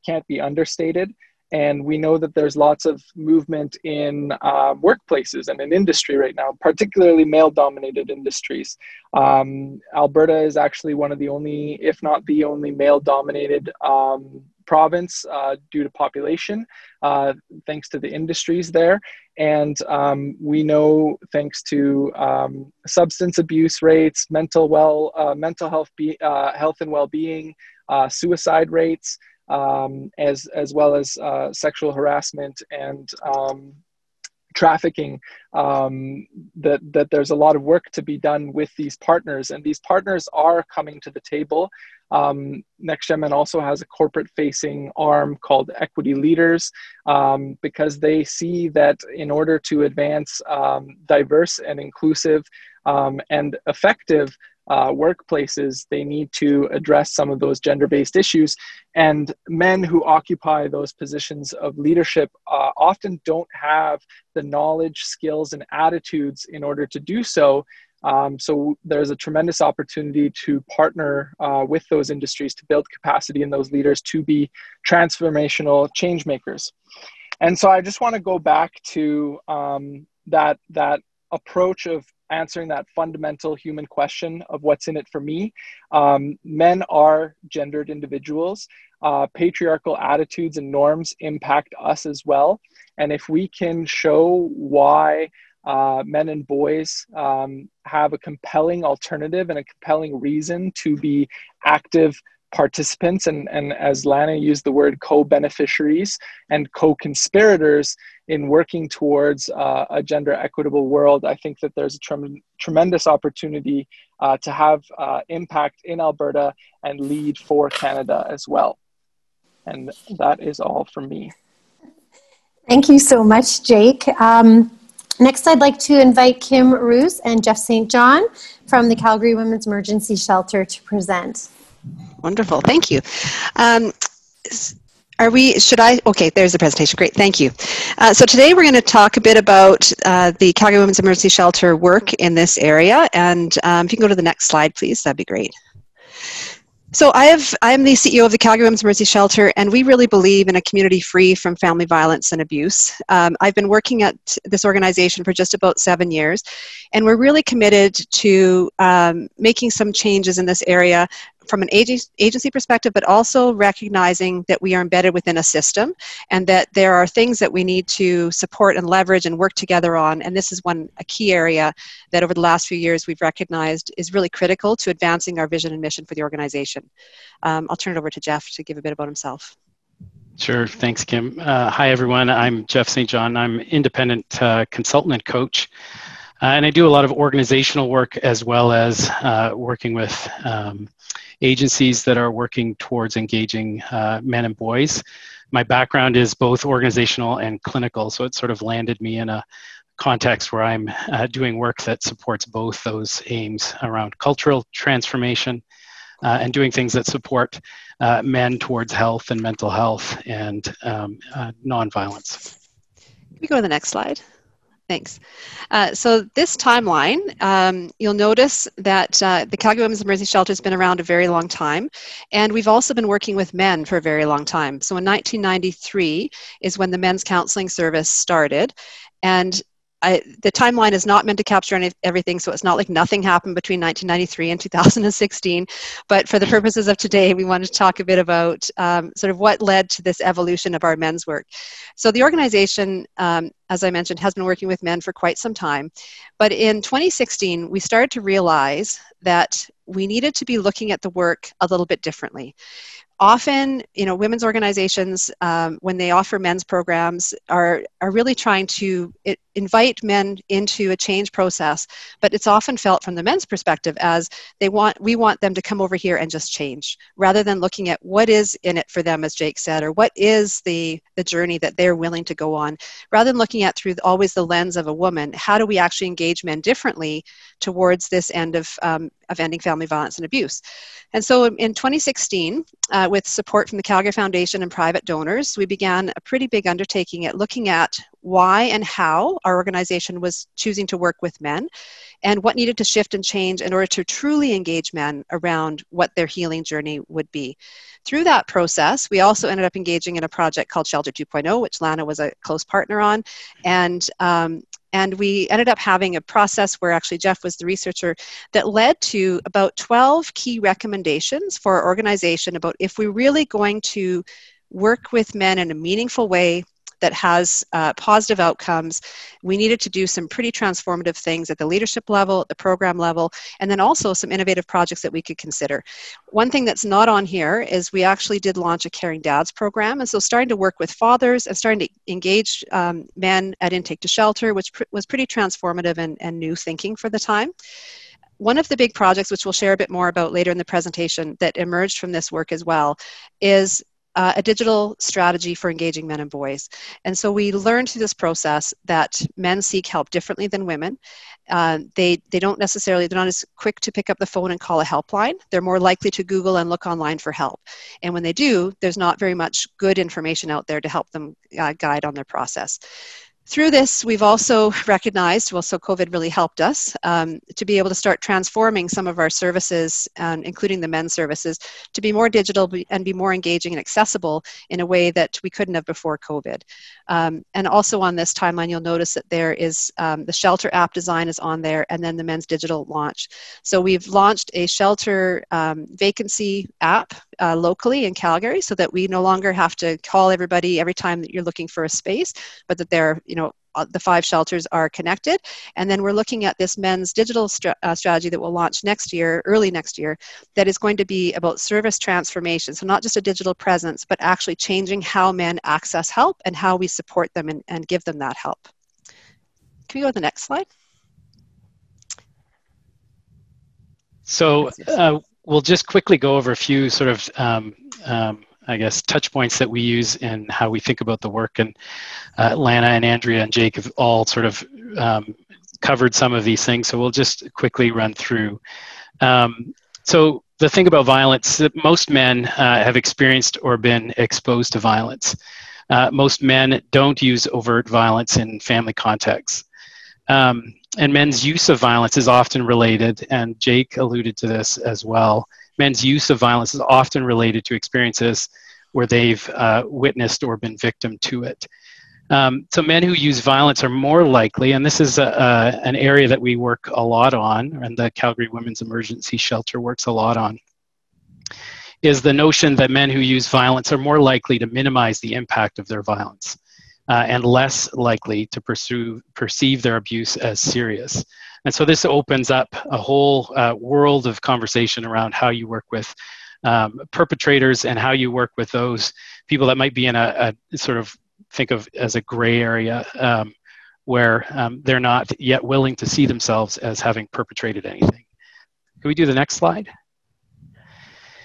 [SPEAKER 4] can't be understated. And we know that there's lots of movement in workplaces and in industry right now, particularly male-dominated industries. Alberta is actually one of the only, if not the only, male-dominated province due to population, thanks to the industries there. And we know, thanks to substance abuse rates, mental health and well-being, suicide rates, as well as sexual harassment and trafficking, that there's a lot of work to be done with these partners, and these partners are coming to the table. Next Gen Men also has a corporate-facing arm called Equity Leaders, because they see that in order to advance diverse and inclusive and effective workplaces, they need to address some of those gender-based issues. And men who occupy those positions of leadership often don't have the knowledge, skills, and attitudes in order to do so. So there's a tremendous opportunity to partner with those industries to build capacity in those leaders to be transformational change makers. And so I just want to go back to that approach of answering that fundamental human question of what's in it for me. Men are gendered individuals. Patriarchal attitudes and norms impact us as well. And if we can show why men and boys have a compelling alternative and a compelling reason to be active participants and as Lana used the word, co-beneficiaries and co-conspirators in working towards a gender equitable world. I think that there's a tremendous opportunity to have impact in Alberta and lead for Canada as well. And that is all from me.
[SPEAKER 1] Thank you so much, Jake. Next, I'd like to invite Kim Roos and Jeff St. John from the Calgary Women's Emergency Shelter to present.
[SPEAKER 5] Wonderful, thank you. Okay, there's the presentation, great, thank you. So today we're going to talk a bit about the Calgary Women's Emergency Shelter work in this area, and if you can go to the next slide, please, that'd be great. So I'm the CEO of the Calgary Women's Emergency Shelter, and we really believe in a community free from family violence and abuse. I've been working at this organization for just about 7 years, and we're really committed to making some changes in this area from an agency perspective, but also recognizing that we are embedded within a system and that there are things that we need to support and leverage and work together on. And this is a key area that over the last few years we've recognized is really critical to advancing our vision and mission for the organization. I'll turn it over to Jeff to give a bit about himself.
[SPEAKER 6] Sure, thanks, Kim. Hi, everyone. I'm Jeff St. John. I'm independent consultant and coach. And I do a lot of organizational work as well as working with agencies that are working towards engaging men and boys. My background is both organizational and clinical, so it sort of landed me in a context where I'm doing work that supports both those aims around cultural transformation and doing things that support men towards health and mental health and nonviolence.
[SPEAKER 5] Can we go to the next slide? Thanks. So this timeline, you'll notice that the Calgary Women's Emergency Shelter has been around a very long time, and we've also been working with men for a very long time. So in 1993 is when the Men's Counseling Service started, and the timeline is not meant to capture everything, so it's not like nothing happened between 1993 and 2016, but for the purposes of today, we wanted to talk a bit about sort of what led to this evolution of our men's work. So the organization, as I mentioned, has been working with men for quite some time, but in 2016, we started to realize that we needed to be looking at the work a little bit differently. Often, women's organizations, when they offer men's programs, are really trying to invite men into a change process, but it's often felt from the men's perspective as we want them to come over here and just change, rather than looking at what is in it for them, as Jake said, or what is the journey that they're willing to go on. Rather than looking at through always the lens of a woman, how do we actually engage men differently towards this end of ending family violence and abuse? And so in 2016, with support from the Calgary Foundation and private donors, we began a pretty big undertaking at looking at why and how our organization was choosing to work with men and what needed to shift and change in order to truly engage men around what their healing journey would be. Through that process, we also ended up engaging in a project called Shelter 2.0, which Lana was a close partner on, and we ended up having a process where actually Jeff was the researcher that led to about 12 key recommendations for our organization about if we're really going to work with men in a meaningful way that has positive outcomes, we needed to do some pretty transformative things at the leadership level, at the program level, and then also some innovative projects that we could consider. One thing that's not on here is we actually did launch a Caring Dads program, and so starting to work with fathers and starting to engage men at intake to shelter, which was pretty transformative and new thinking for the time. One of the big projects, which we'll share a bit more about later in the presentation, that emerged from this work as well, is a digital strategy for engaging men and boys. And so we learned through this process that men seek help differently than women. They're not as quick to pick up the phone and call a helpline. They're more likely to Google and look online for help. And when they do, there's not very much good information out there to help them guide on their process. Through this, we've also recognized, so COVID really helped us, to be able to start transforming some of our services, including the men's services, to be more digital and be more engaging and accessible in a way that we couldn't have before COVID. And also on this timeline, you'll notice that there is the shelter app design is on there, and then the men's digital launch. So we've launched a shelter vacancy app locally in Calgary, so that we no longer have to call everybody every time that you're looking for a space, but that they're the 5 shelters are connected. And then we're looking at this men's digital strategy that will launch next year, early next year, that is going to be about service transformation. So not just a digital presence, but actually changing how men access help and how we support them and give them that help. Can we go to the next slide?
[SPEAKER 6] So we'll just quickly go over a few sort of, I guess, touch points that we use in how we think about the work. And Lana and Andrea and Jake have all sort of covered some of these things. So we'll just quickly run through. So the thing about violence, most men have experienced or been exposed to violence. Most men don't use overt violence in family contexts. And men's use of violence is often related, and Jake alluded to this as well, men's use of violence is often related to experiences where they've witnessed or been victim to it. So men who use violence are more likely, and this is an area that we work a lot on, and the Calgary Women's Emergency Shelter works a lot on, is the notion that men who use violence are more likely to minimize the impact of their violence. And less likely to perceive their abuse as serious. And so this opens up a whole world of conversation around how you work with perpetrators and how you work with those people that might be in a sort of think of as a gray area where they're not yet willing to see themselves as having perpetrated anything. Can we do the next slide?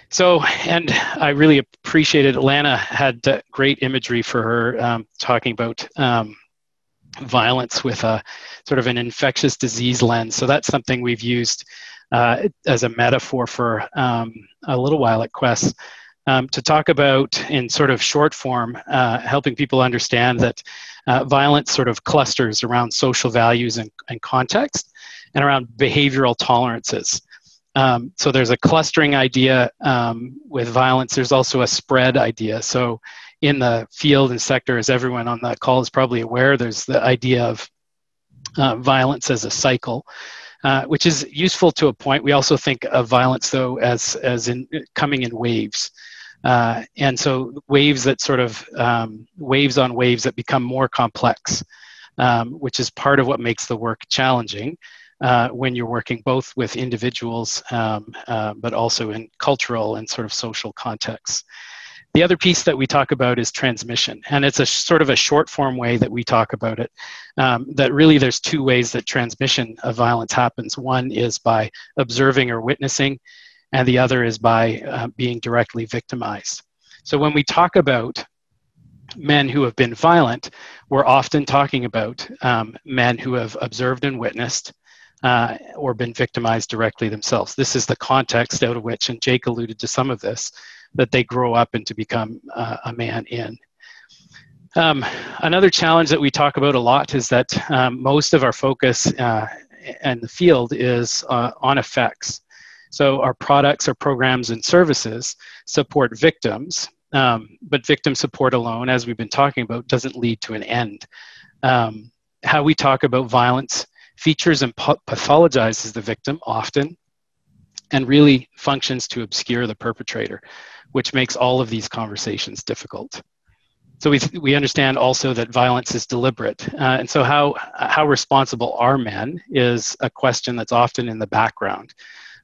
[SPEAKER 6] So, and I really appreciated, Lana had great imagery for her talking about violence with a sort of an infectious disease lens. So that's something we've used as a metaphor for a little while at Quest to talk about in sort of short form, helping people understand that violence sort of clusters around social values and context and around behavioral tolerances. So there's a clustering idea with violence. There's also a spread idea. So in the field and sector, as everyone on that call is probably aware, there's the idea of violence as a cycle, which is useful to a point. We also think of violence, though, as in coming in waves. And so waves that sort of, waves on waves that become more complex, which is part of what makes the work challenging. When you're working both with individuals, but also in cultural and sort of social contexts. The other piece that we talk about is transmission, and it's a sort of a short form way that we talk about it, that really there's 2 ways that transmission of violence happens. One is by observing or witnessing, and the other is by being directly victimized. So when we talk about men who have been violent, we're often talking about men who have observed and witnessed, or been victimized directly themselves. This is the context out of which, and Jake alluded to some of this, that they grow up and to become a man in. Another challenge that we talk about a lot is that most of our focus in the field is on effects. So our products, our programs, and services support victims, but victim support alone, as we've been talking about, doesn't lead to an end. How we talk about violence features and pathologizes the victim often, and really functions to obscure the perpetrator, which makes all of these conversations difficult. So we understand also that violence is deliberate. And so how responsible are men is a question that's often in the background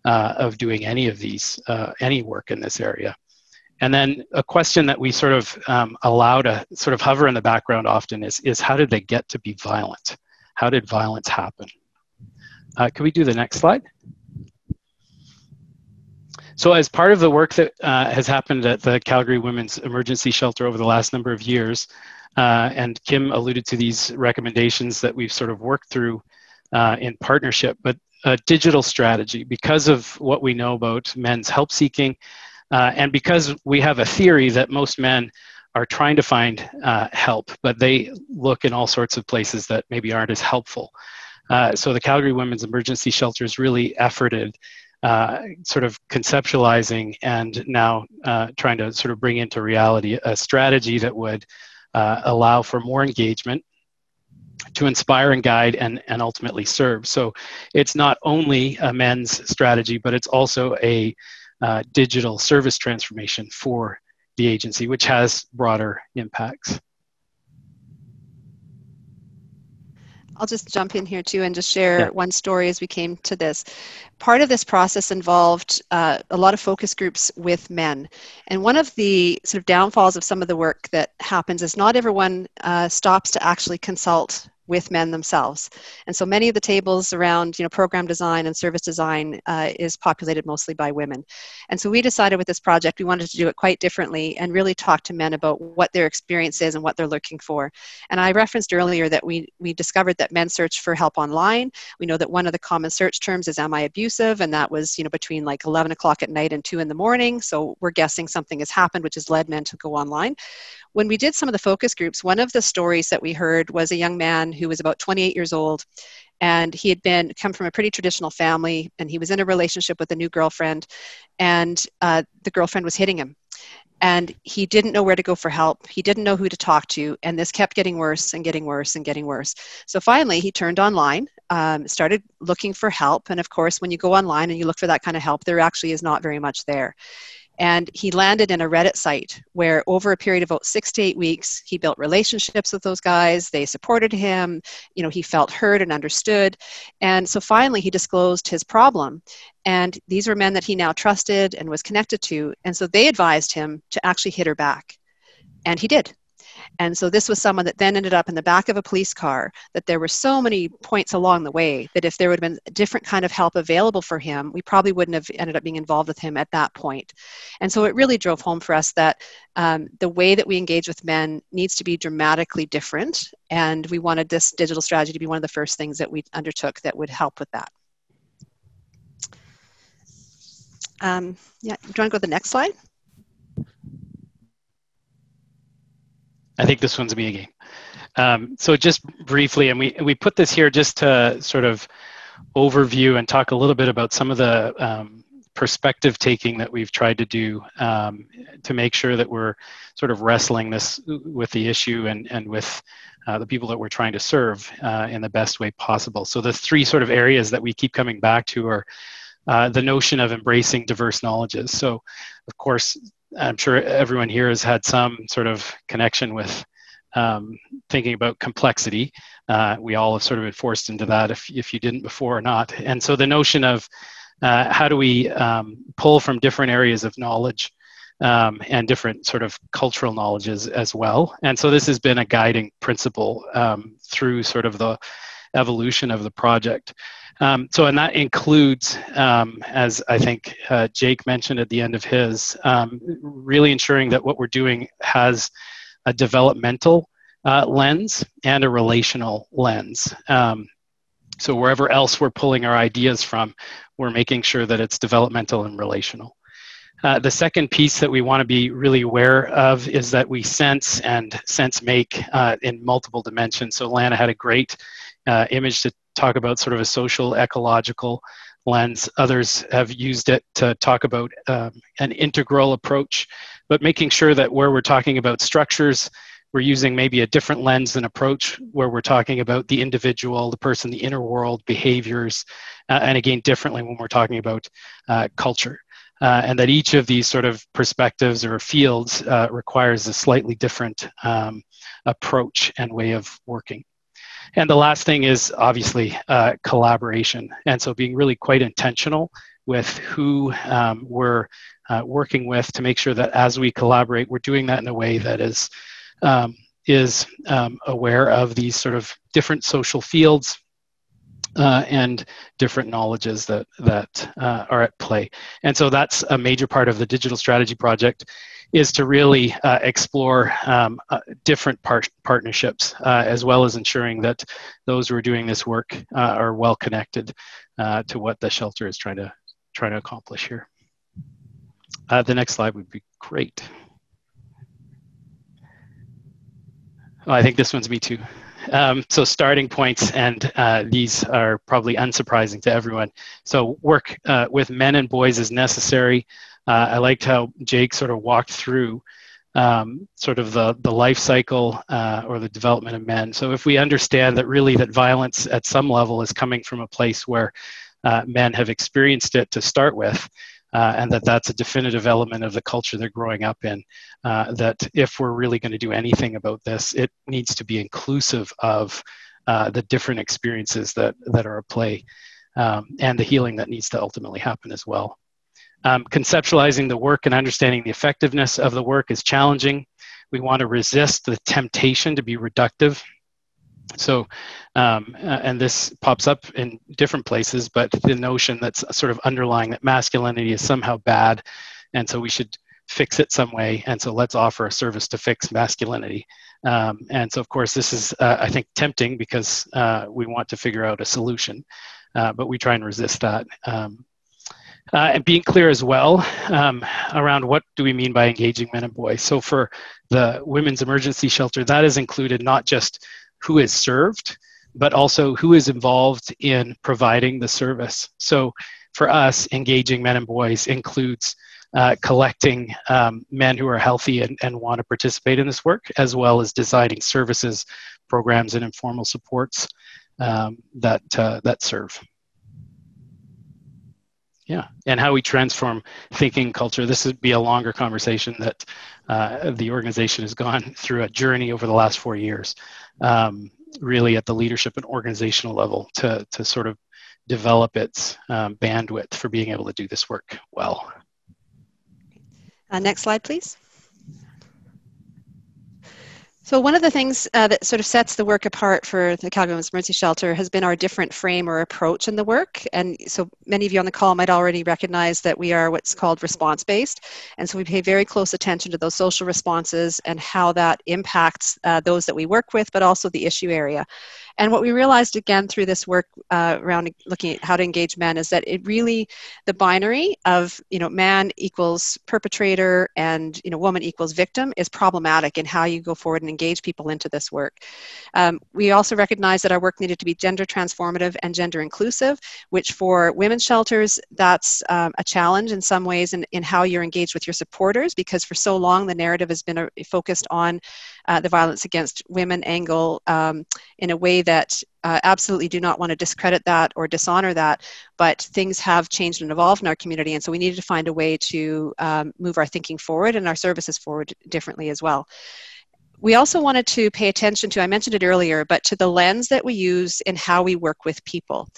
[SPEAKER 6] of doing any of these, any work in this area. And then a question that we sort of allow to sort of hover in the background often is how did they get to be violent? How did violence happen? Can we do the next slide? So as part of the work that has happened at the Calgary Women's Emergency Shelter over the last number of years, and Kim alluded to these recommendations that we've sort of worked through in partnership, but a digital strategy, because of what we know about men's help seeking, and because we have a theory that most men are trying to find help, but they look in all sorts of places that maybe aren't as helpful. So the Calgary Women's Emergency Shelter is really efforted sort of conceptualizing and now trying to sort of bring into reality a strategy that would allow for more engagement, to inspire and guide and ultimately serve. So it's not only a men's strategy, but it's also a digital service transformation for the agency, which has broader impacts.
[SPEAKER 5] I'll just jump in here too and just share one story as we came to this. Part of this process involved a lot of focus groups with men. And one of the sort of downfalls of some of the work that happens is not everyone stops to actually consult with men themselves. And so many of the tables around, program design and service design is populated mostly by women. And so we decided with this project, we wanted to do it quite differently and really talk to men about what their experience is and what they're looking for. And I referenced earlier that we discovered that men search for help online. We know that one of the common search terms is, am I abusive? And that was, between like 11 o'clock at night and 2 in the morning. So we're guessing something has happened, which has led men to go online. When we did some of the focus groups, one of the stories that we heard was a young man who was about 28 years old, and he had come from a pretty traditional family, and he was in a relationship with a new girlfriend, and the girlfriend was hitting him. And he didn't know where to go for help. He didn't know who to talk to, and this kept getting worse and getting worse and getting worse. So finally, he turned online, started looking for help, and of course, when you go online and you look for that kind of help, there actually is not very much there. And he landed in a Reddit site where over a period of about 6 to 8 weeks, he built relationships with those guys. They supported him. He felt heard and understood. And so finally he disclosed his problem. And these were men that he now trusted and was connected to. And so they advised him to actually hit her back. And he did. And so this was someone that then ended up in the back of a police car, that there were so many points along the way that if there would have been a different kind of help available for him, we probably wouldn't have ended up being involved with him at that point. And so it really drove home for us that the way that we engage with men needs to be dramatically different. And we wanted this digital strategy to be one of the first things that we undertook that would help with that. Do you want to go to the next slide?
[SPEAKER 6] I think this one's me again. So just briefly, and we put this here just to sort of overview and talk a little bit about some of the perspective taking that we've tried to do to make sure that we're sort of wrestling this with the issue and with the people that we're trying to serve in the best way possible. So the three sort of areas that we keep coming back to are the notion of embracing diverse knowledges. So of course, I'm sure everyone here has had some sort of connection with thinking about complexity. We all have sort of been forced into that if you didn't before or not. And so the notion of how do we pull from different areas of knowledge and different sort of cultural knowledges as well. And so this has been a guiding principle through sort of the evolution of the project. And that includes, as I think Jake mentioned at the end of his, really ensuring that what we're doing has a developmental lens and a relational lens. So wherever else we're pulling our ideas from, we're making sure that it's developmental and relational. The second piece that we want to be really aware of is that we sense and sense-make in multiple dimensions. So Lana had a great image to talk about sort of a social ecological lens. Others have used it to talk about an integral approach, but making sure that where we're talking about structures, we're using maybe a different lens and approach where we're talking about the individual, the person, the inner world, behaviors, and again, differently when we're talking about culture. And that each of these sort of perspectives or fields requires a slightly different approach and way of working. And the last thing is obviously collaboration. And so being really quite intentional with who we're working with to make sure that as we collaborate, we're doing that in a way that is aware of these sort of different social fields and different knowledges that are at play. And so that's a major part of the digital strategy project, is to really explore different partnerships, as well as ensuring that those who are doing this work are well connected to what the shelter is trying to accomplish here. The next slide would be great. Oh, I think this one's me too. So starting points, and these are probably unsurprising to everyone. So work with men and boys is necessary. I liked how Jake sort of walked through sort of the life cycle or the development of men. So if we understand that really that violence at some level is coming from a place where men have experienced it to start with, and that's a definitive element of the culture they're growing up in, that if we're really going to do anything about this, it needs to be inclusive of the different experiences that are at play, and the healing that needs to ultimately happen as well. Conceptualizing the work and understanding the effectiveness of the work is challenging. We want to resist the temptation to be reductive. So, and this pops up in different places, but the notion that's sort of underlying that masculinity is somehow bad, and so we should fix it some way, and so let's offer a service to fix masculinity. And so, of course, this is, I think, tempting because we want to figure out a solution, but we try and resist that. And being clear as well around what do we mean by engaging men and boys. So for the Women's Emergency Shelter, that is included not just who is served, but also who is involved in providing the service. So for us, engaging men and boys includes collecting men who are healthy and want to participate in this work, as well as designing services, programs, and informal supports that serve. Yeah, and how we transform thinking culture. This would be a longer conversation that the organization has gone through a journey over the last 4 years, really at the leadership and organizational level to sort of develop its bandwidth for being able to do this work well.
[SPEAKER 5] Next slide, please. So one of the things that sort of sets the work apart for the Calgary Women's Emergency Shelter has been our different frame or approach in the work. And so many of you on the call might already recognize that we are what's called response-based. And so we pay very close attention to those social responses and how that impacts those that we work with, but also the issue area. And what we realized again through this work around looking at how to engage men is that it really, the binary of, man equals perpetrator and, woman equals victim is problematic in how you go forward and engage people into this work. We also recognized that our work needed to be gender transformative and gender inclusive, which for women's shelters, that's a challenge in some ways in how you're engaged with your supporters, because for so long the narrative has been focused on the violence against women angle in a way that absolutely do not want to discredit that or dishonor that, but things have changed and evolved in our community, and so we needed to find a way to move our thinking forward and our services forward differently as well. We also wanted to pay attention to, I mentioned it earlier, but to the lens that we use in how we work with people.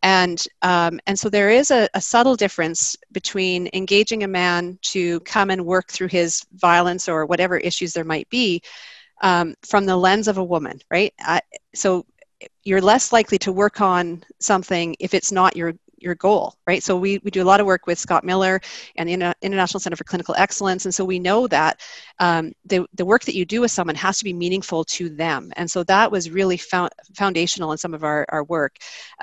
[SPEAKER 5] And so there is a subtle difference between engaging a man to come and work through his violence or whatever issues there might be from the lens of a woman, right? So you're less likely to work on something if it's not your goal, right? So we do a lot of work with Scott Miller and the International Center for Clinical Excellence. And so we know that the work that you do with someone has to be meaningful to them. And so that was really foundational in some of our work.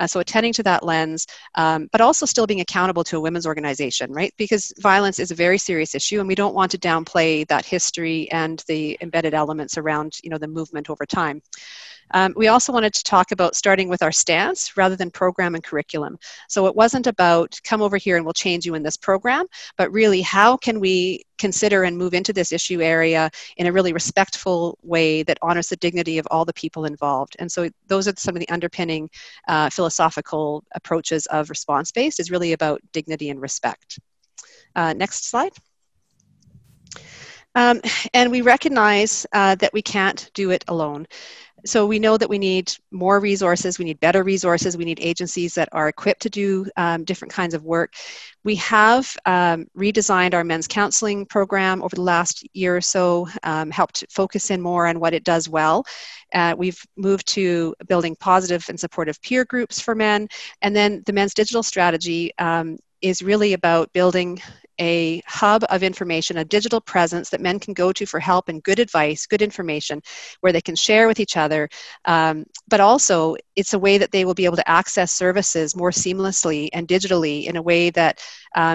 [SPEAKER 5] So attending to that lens, but also still being accountable to a women's organization, right? Because violence is a very serious issue and we don't want to downplay that history and the embedded elements around, the movement over time. We also wanted to talk about starting with our stance rather than program and curriculum. So it wasn't about come over here and we'll change you in this program, but really how can we consider and move into this issue area in a really respectful way that honors the dignity of all the people involved. And so those are some of the underpinning philosophical approaches of response-based, is really about dignity and respect. Next slide. And we recognize that we can't do it alone. So we know that we need more resources, we need better resources, we need agencies that are equipped to do different kinds of work. We have redesigned our men's counseling program over the last year or so, helped focus in more on what it does well. We've moved to building positive and supportive peer groups for men. And then the men's digital strategy is really about building a hub of information, a digital presence that men can go to for help and good advice, good information, where they can share with each other. But also, it's a way that they will be able to access services more seamlessly and digitally in a way that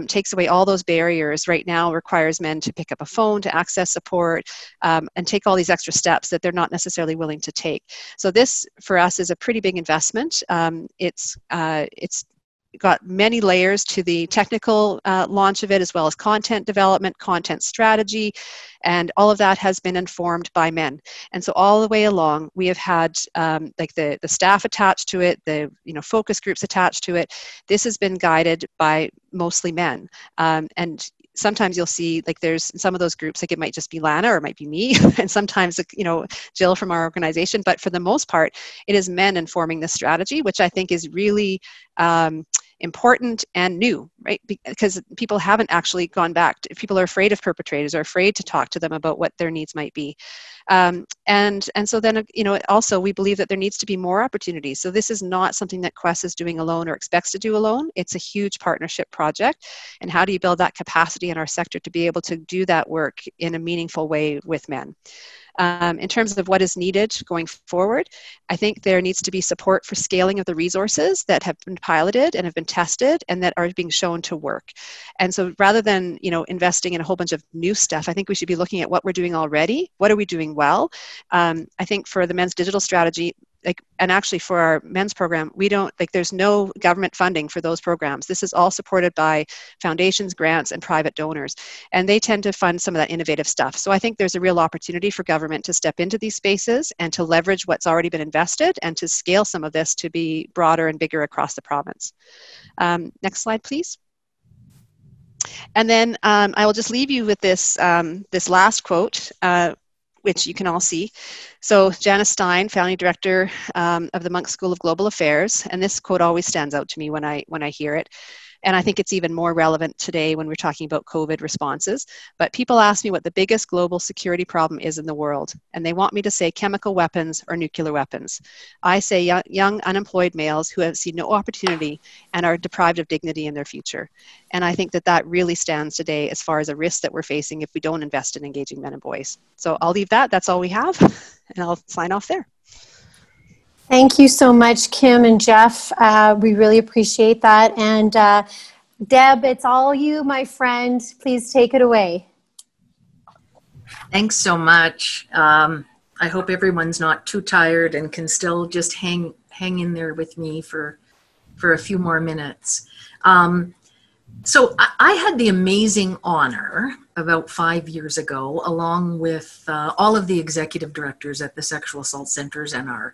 [SPEAKER 5] takes away all those barriers. Right now requires men to pick up a phone to access support and take all these extra steps that they're not necessarily willing to take. So this, for us, is a pretty big investment. It's got many layers to the technical launch of it, as well as content development, content strategy, and all of that has been informed by men. And so all the way along, we have had like the staff attached to it, the focus groups attached to it. This has been guided by mostly men. And sometimes you'll see, like, there's some of those groups, like it might just be Lana or it might be me, and sometimes, you know, Jill from our organization. But for the most part, it is men informing this strategy, which I think is really important and new, right? Because people haven't actually gone back. People are afraid of perpetrators, are afraid to talk to them about what their needs might be. And so then, you know, also we believe that there needs to be more opportunities. So this is not something that Quest is doing alone or expects to do alone. It's a huge partnership project. And how do you build that capacity in our sector to be able to do that work in a meaningful way with men? In terms of what is needed going forward, I think there needs to be support for scaling of the resources that have been piloted and have been tested and that are being shown to work. And so rather than, you know, investing in a whole bunch of new stuff, I think we should be looking at what we're doing already. What are we doing well? I think for the men's digital strategy, and actually for our men's program, we don't, there's no government funding for those programs. This is all supported by foundations, grants, and private donors. And they tend to fund some of that innovative stuff. So I think there's a real opportunity for government to step into these spaces and to leverage what's already been invested and to scale some of this to be broader and bigger across the province. Next slide, please. And then I will just leave you with this, this last quote, which you can all see. So Janice Stein, founding director of the Monk School of Global Affairs, and this quote always stands out to me when I hear it. And I think it's even more relevant today when we're talking about COVID responses. But people ask me what the biggest global security problem is in the world, and they want me to say chemical weapons or nuclear weapons. I say young unemployed males who have seen no opportunity and are deprived of dignity in their future. And I think that that really stands today as far as a risk that we're facing if we don't invest in engaging men and boys. So I'll leave that. That's all we have, and I'll sign off there.
[SPEAKER 1] Thank you so much, Kim and Jeff. We really appreciate that. And Deb, it's all you, my friend. Please take it away.
[SPEAKER 7] Thanks so much. I hope everyone's not too tired and can still just hang in there with me for a few more minutes. So I had the amazing honor about 5 years ago, along with all of the executive directors at the Sexual Assault Centers and our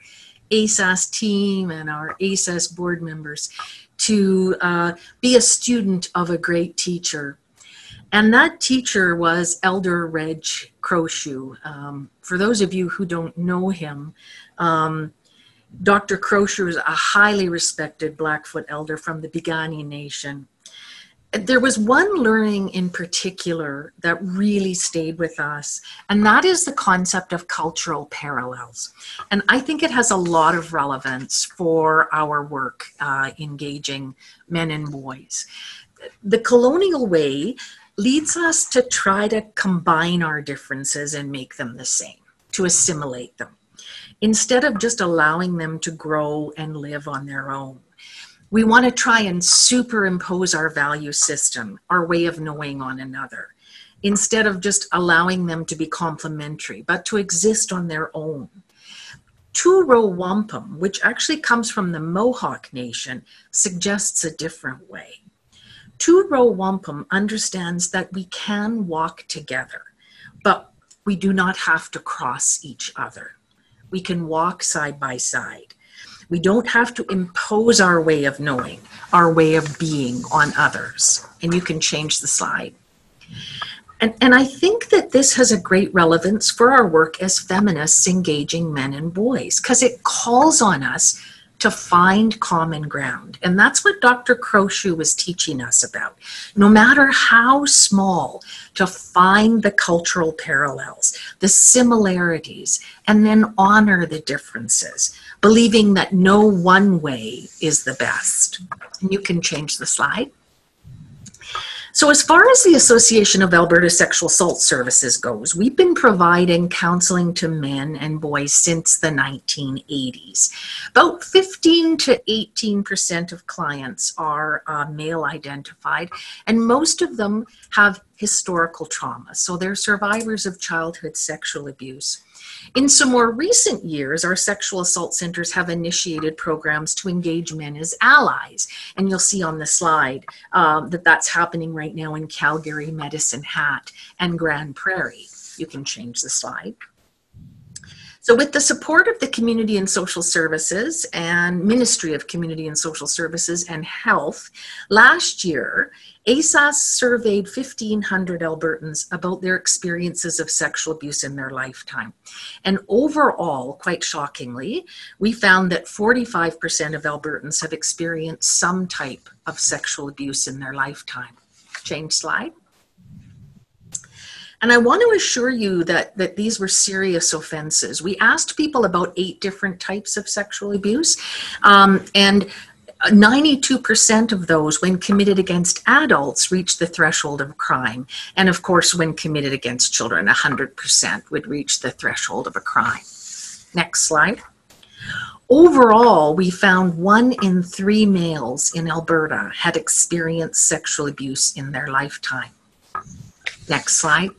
[SPEAKER 7] ASAS team and our ASAS board members, to be a student of a great teacher. And that teacher was Elder Reg Crowshoe. For those of you who don't know him, Dr. Crowshoe is a highly respected Blackfoot elder from the Piikani Nation. There was one learning in particular that really stayed with us, and that is the concept of cultural parallels. And I think it has a lot of relevance for our work engaging men and boys. The colonial way leads us to try to combine our differences and make them the same, to assimilate them, instead of just allowing them to grow and live on their own. We want to try and superimpose our value system, our way of knowing on another, instead of just allowing them to be complementary, but to exist on their own. Two-row wampum, which actually comes from the Mohawk Nation, suggests a different way. Two-row wampum understands that we can walk together, but we do not have to cross each other. We can walk side by side. We don't have to impose our way of knowing, our way of being on others. And you can change the slide. And I think that this has a great relevance for our work as feminists engaging men and boys, because it calls on us to find common ground. And that's what Dr. Crowshoe was teaching us about. No matter how small, to find the cultural parallels, the similarities, and then honor the differences, believing that no one way is the best. And you can change the slide. So as far as the Association of Alberta Sexual Assault Services goes, we've been providing counseling to men and boys since the 1980s. About 15 to 18% of clients are male identified, and most of them have historical trauma. So they're survivors of childhood sexual abuse. In some more recent years, our sexual assault centers have initiated programs to engage men as allies. And you'll see on the slide that that's happening right now in Calgary, Medicine Hat, and Grand Prairie. You can change the slide. So with the support of the Community and Social Services and Ministry of Community and Social Services and Health, last year, ASAS surveyed 1,500 Albertans about their experiences of sexual abuse in their lifetime. And overall, quite shockingly, we found that 45% of Albertans have experienced some type of sexual abuse in their lifetime. Change slide. And I want to assure you that these were serious offenses. We asked people about 8 different types of sexual abuse, and 92% of those, when committed against adults, reached the threshold of crime. And of course, when committed against children, 100% would reach the threshold of a crime. Next slide. Overall, we found 1 in 3 males in Alberta had experienced sexual abuse in their lifetime. Next slide.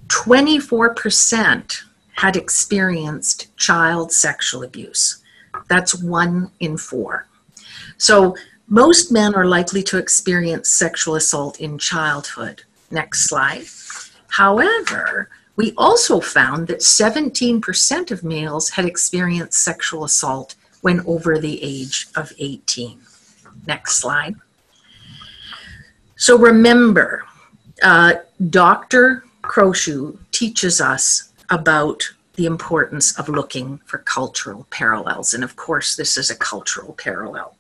[SPEAKER 7] 24% had experienced child sexual abuse. That's 1 in 4. So most men are likely to experience sexual assault in childhood. Next slide. However, we also found that 17% of males had experienced sexual assault when over the age of 18. Next slide. So remember, Dr. Crowshoe teaches us about the importance of looking for cultural parallels. And of course, this is a cultural parallel.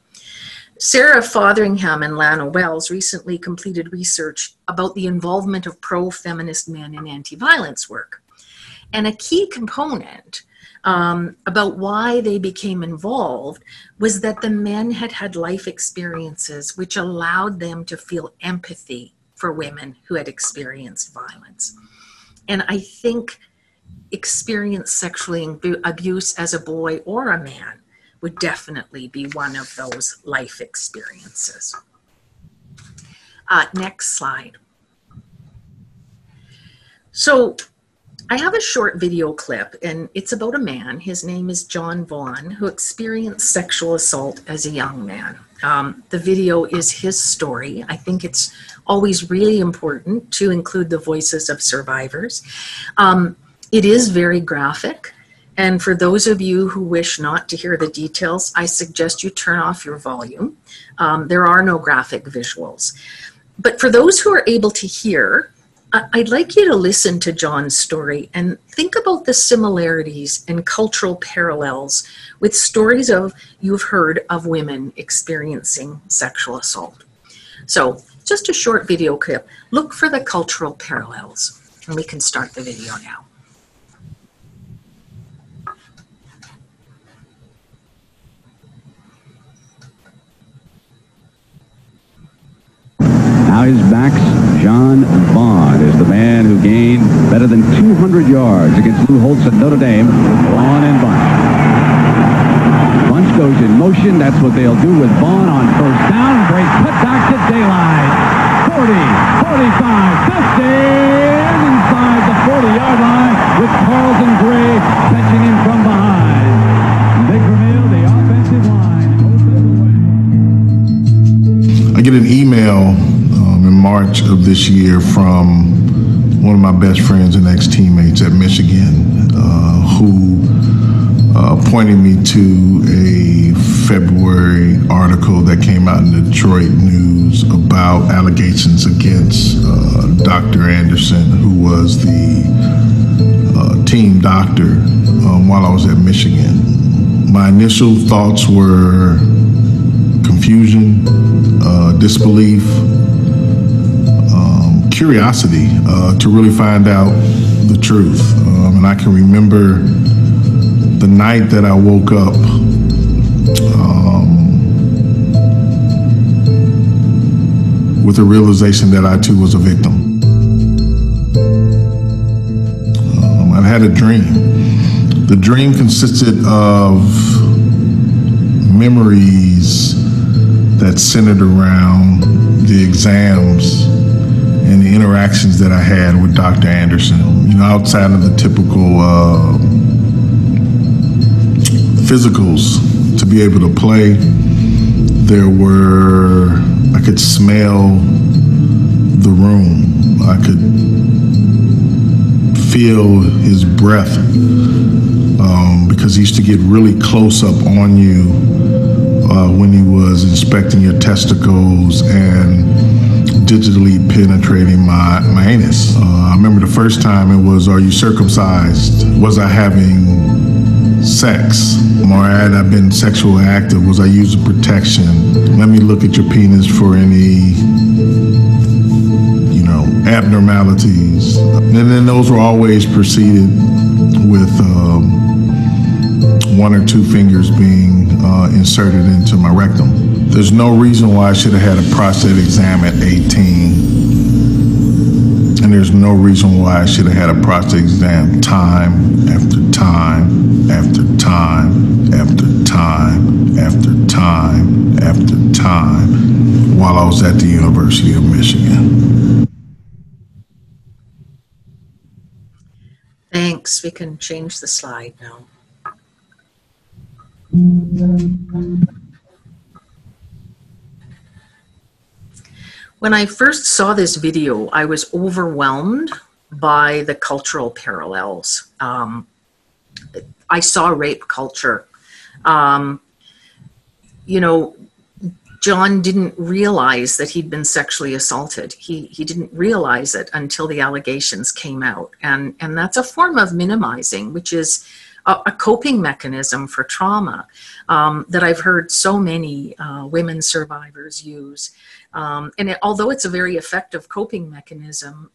[SPEAKER 7] Sarah Fotheringham and Lana Wells recently completed research about the involvement of pro-feminist men in anti-violence work. And a key component about why they became involved was that the men had had life experiences which allowed them to feel empathy for women who had experienced violence. And I think experienced sexual abuse as a boy or a man would definitely be one of those life experiences. Next slide. So I have a short video clip, and it's about a man. His name is John Vaughn, who experienced sexual assault as a young man. The video is his story. I think it's always really important to include the voices of survivors. It is very graphic, and for those of you who wish not to hear the details, I suggest you turn off your volume. There are no graphic visuals. But for those who are able to hear, I'd like you to listen to John's story and think about the similarities and cultural parallels with stories you've heard of women experiencing sexual assault. So just a short video clip. Look for the cultural parallels, and we can start the video now.
[SPEAKER 8] Now his back's John Vaughn is the man who gained better than 200 yards against Lou Holtz at Notre Dame. Vaughn and Bunch. Bunch goes in motion. That's what they'll do with Vaughn on first down. Great cutback to daylight. 40, 45, 50, inside the 40-yard line with Carlton Gray catching him from behind. Big Vermeil, the offensive line, opens the way.
[SPEAKER 9] I get an email in March of this year from one of my best friends and ex-teammates at Michigan who pointed me to a February article that came out in the Detroit News about allegations against Dr. Anderson, who was the team doctor while I was at Michigan. My initial thoughts were confusion, disbelief, curiosity to really find out the truth. And I can remember the night that I woke up with the realization that I too was a victim. I had a dream. The dream consisted of memories that centered around the exams and the interactions that I had with Dr. Anderson. You know, outside of the typical physicals to be able to play, I could smell the room. I could feel his breath, because he used to get really close up on you when he was inspecting your testicles and digitally penetrating my anus. I remember the first time it was, "Are you circumcised?" Was I having sex? Or had I been sexually active? Was I using protection? Let me look at your penis for any, abnormalities. And then those were always preceded with one or two fingers being inserted into my rectum. There's no reason why I should have had a prostate exam at 18. And there's no reason why I should have had a prostate exam time after time after time after time after time after time while I was at the University of Michigan.
[SPEAKER 7] Thanks. We can change the slide now. When I first saw this video, I was overwhelmed by the cultural parallels. I saw rape culture. John didn't realize that he'd been sexually assaulted. He didn't realize it until the allegations came out. And that's a form of minimizing, which is a coping mechanism for trauma that I've heard so many women survivors use. Although it's a very effective coping mechanism,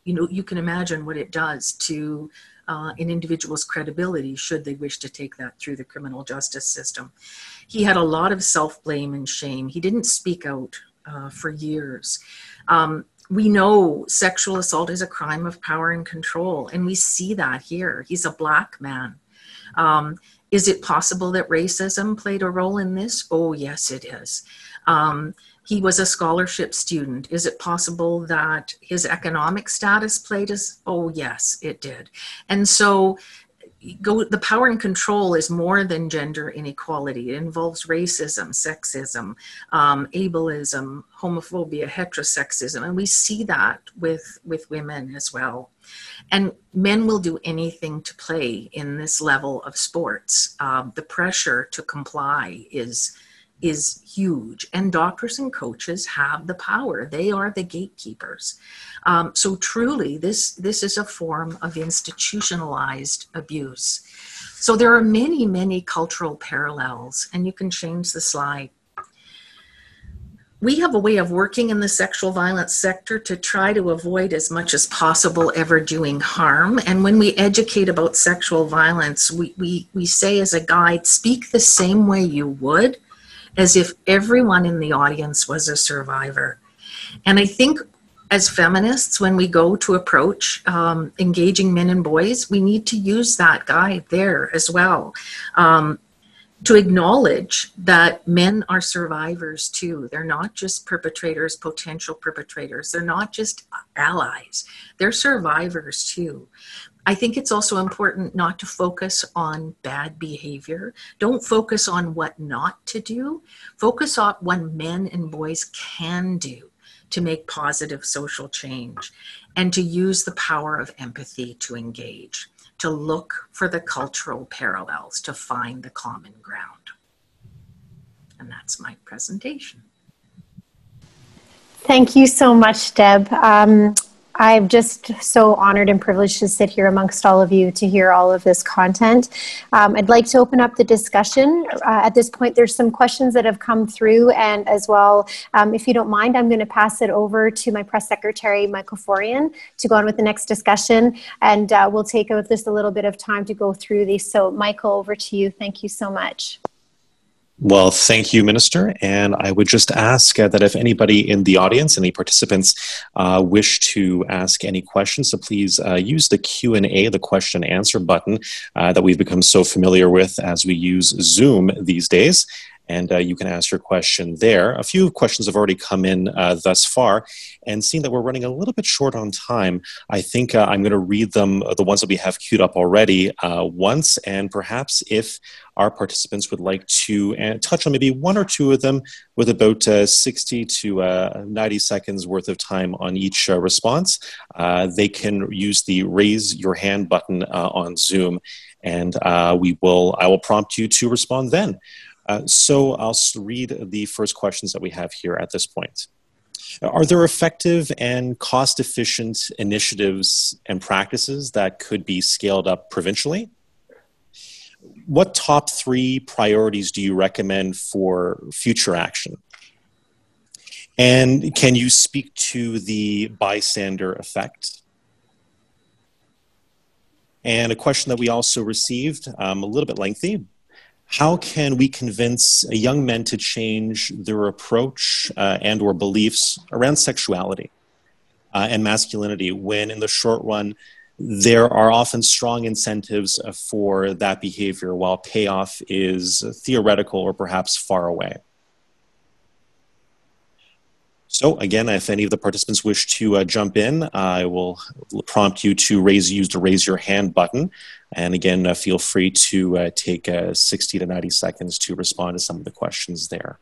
[SPEAKER 7] you can imagine what it does to an individual's credibility should they wish to take that through the criminal justice system. He had a lot of self-blame and shame. He didn't speak out for years. We know sexual assault is a crime of power and control, and we see that here. He's a Black man. Is it possible that racism played a role in this? Oh, yes, it is. He was a scholarship student. Is it possible that his economic status played as? Oh, yes, it did. And so the power and control is more than gender inequality. It involves racism, sexism, ableism, homophobia, heterosexism, and we see that with women as well. And men will do anything to play in this level of sports. The pressure to comply is huge, and doctors and coaches have the power. They are the gatekeepers. So truly, this is a form of institutionalized abuse. So there are many, many cultural parallels, and you can change the slide. We have a way of working in the sexual violence sector to try to avoid as much as possible ever doing harm. And when we educate about sexual violence, we say as a guide, speak the same way you would as if everyone in the audience was a survivor. And I think as feminists, when we go to approach engaging men and boys, we need to use that guide there as well, to acknowledge that men are survivors too. They're not just perpetrators, potential perpetrators. They're not just allies. They're survivors too. I think it's also important not to focus on bad behavior. Don't focus on what not to do. Focus on what men and boys can do to make positive social change, and to use the power of empathy to engage, to look for the cultural parallels, to find the common ground. And that's my presentation.
[SPEAKER 1] Thank you so much, Deb. I'm just so honored and privileged to sit here amongst all of you to hear all of this content. I'd like to open up the discussion. At this point, there's some questions that have come through, and as well, if you don't mind, I'm going to pass it over to my press secretary, Michael Forian, to go on with the next discussion, and we'll take just a little bit of time to go through these. So Michael, over to you. Thank you so much.
[SPEAKER 10] Well, thank you, Minister. And I would just ask that if anybody in the audience, any participants wish to ask any questions, so please use the Q&A, the question and answer button that we've become so familiar with as we use Zoom these days. and you can ask your question there. A few questions have already come in thus far, and seeing that we're running a little bit short on time, I think I'm going to read them, the ones that we have queued up already, once, and perhaps if our participants would like to touch on maybe one or two of them with about 60 to 90 seconds worth of time on each response, they can use the raise your hand button on Zoom, and I will prompt you to respond then. So I'll read the first questions that we have here at this point. Are there effective and cost-efficient initiatives and practices that could be scaled up provincially? What top 3 priorities do you recommend for future action? And can you speak to the bystander effect? And a question that we also received, a little bit lengthy. How can we convince young men to change their approach and or beliefs around sexuality and masculinity when in the short run there are often strong incentives for that behavior while payoff is theoretical or perhaps far away? So again, if any of the participants wish to jump in, I will prompt you to use the raise your hand button. And again, feel free to take 60 to 90 seconds to respond to some of the questions there.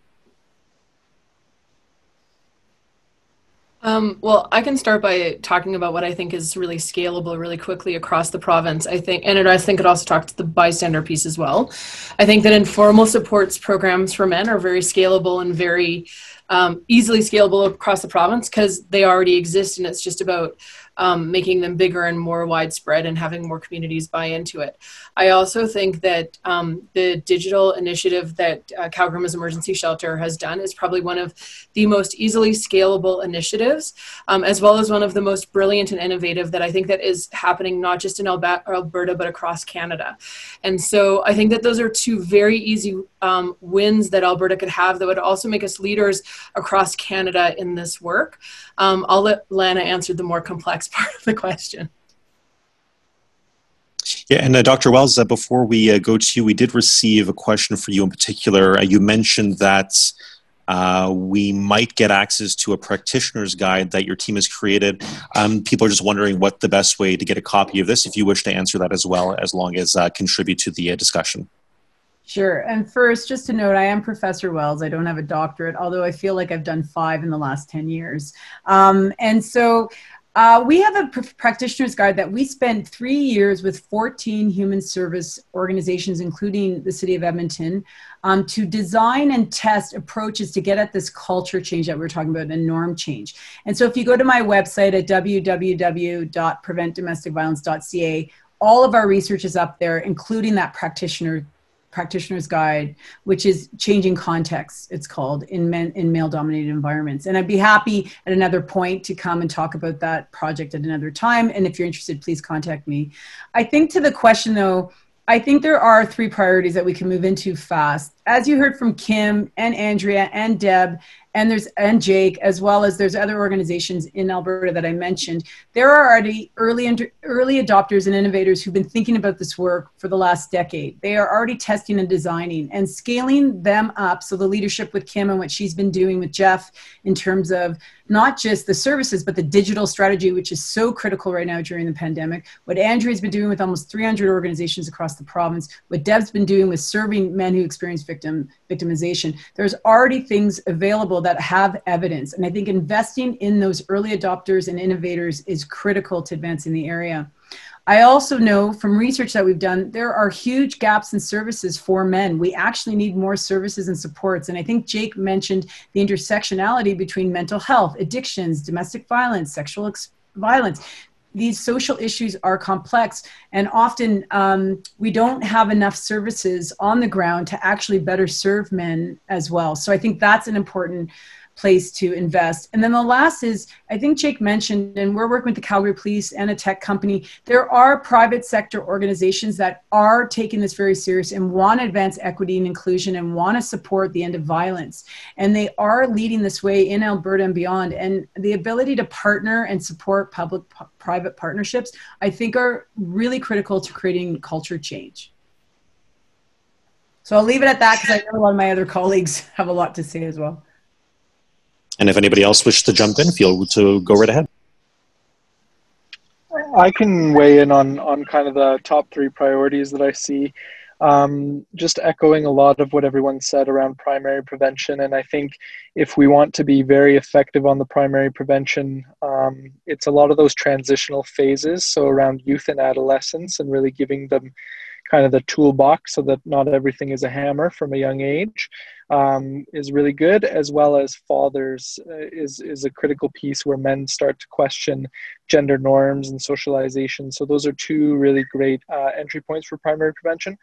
[SPEAKER 3] Well, I can start by talking about what I think is really scalable really quickly across the province. I think it also talks to the bystander piece as well. I think that informal supports programs for men are very scalable and very easily scalable across the province because they already exist, and it's just about making them bigger and more widespread and having more communities buy into it. I also think that the digital initiative that Calgary Emergency Shelter has done is probably one of the most easily scalable initiatives, as well as one of the most brilliant and innovative that I think that is happening not just in Alberta, but across Canada. And so I think that those are 2 very easy wins that Alberta could have that would also make us leaders across Canada in this work. I'll let Lana answer the more complex part of the question.
[SPEAKER 10] Yeah, and Dr. Wells, before we go to you, we did receive a question for you in particular. You mentioned that we might get access to a practitioner's guide that your team has created. People are just wondering what the best way to get a copy of this, if you wish to answer that as well, as long as contribute to the discussion.
[SPEAKER 2] Sure. And first, just to note, I am Professor Wells. I don't have a doctorate, although I feel like I've done 5 in the last 10 years. And so we have a practitioner's guide that we spent 3 years with 14 human service organizations, including the City of Edmonton, to design and test approaches to get at this culture change that we're talking about and norm change. And so if you go to my website at www.preventdomesticviolence.ca, all of our research is up there, including that practitioner's guide, which is Changing Contexts, it's called, in male-dominated environments. And I'd be happy at another point to come and talk about that project at another time. And if you're interested, please contact me. I think to the question, though, I think there are 3 priorities that we can move into fast. As you heard from Kim and Andrea and Deb, and Jake, as well as there's other organizations in Alberta that I mentioned, there are already early adopters and innovators who've been thinking about this work for the last decade. They are already testing and designing and scaling them up. So the leadership with Kim and what she's been doing with Jeff in terms of not just the services, but the digital strategy, which is so critical right now during the pandemic. What Andrea's been doing with almost 300 organizations across the province, what Deb's been doing with serving men who experience victimization. There's already things available that have evidence. And I think investing in those early adopters and innovators is critical to advancing the area. I also know from research that we've done, there are huge gaps in services for men. We actually need more services and supports. And I think Jake mentioned the intersectionality between mental health, addictions, domestic violence, sexual violence. These social issues are complex, and often we don't have enough services on the ground to actually better serve men as well. So I think that's an important place to invest. And then the last is, I think Jake mentioned, and we're working with the Calgary Police and a tech company, there are private sector organizations that are taking this very serious and want to advance equity and inclusion and want to support the end of violence. And they are leading this way in Alberta and beyond. And the ability to partner and support public-private partnerships, I think, are really critical to creating culture change. So I'll leave it at that because I know a lot of my other colleagues have a lot to say as well.
[SPEAKER 10] And if anybody else wishes to jump in, feel to go right ahead.
[SPEAKER 4] I can weigh in on kind of the top 3 priorities that I see. Just echoing a lot of what everyone said around primary prevention. And I think if we want to be very effective on the primary prevention, it's a lot of those transitional phases. So around youth and adolescence, and really giving them kind of the toolbox so that not everything is a hammer from a young age, is really good, as well as fathers is a critical piece where men start to question gender norms and socialization. So those are 2 really great entry points for primary prevention.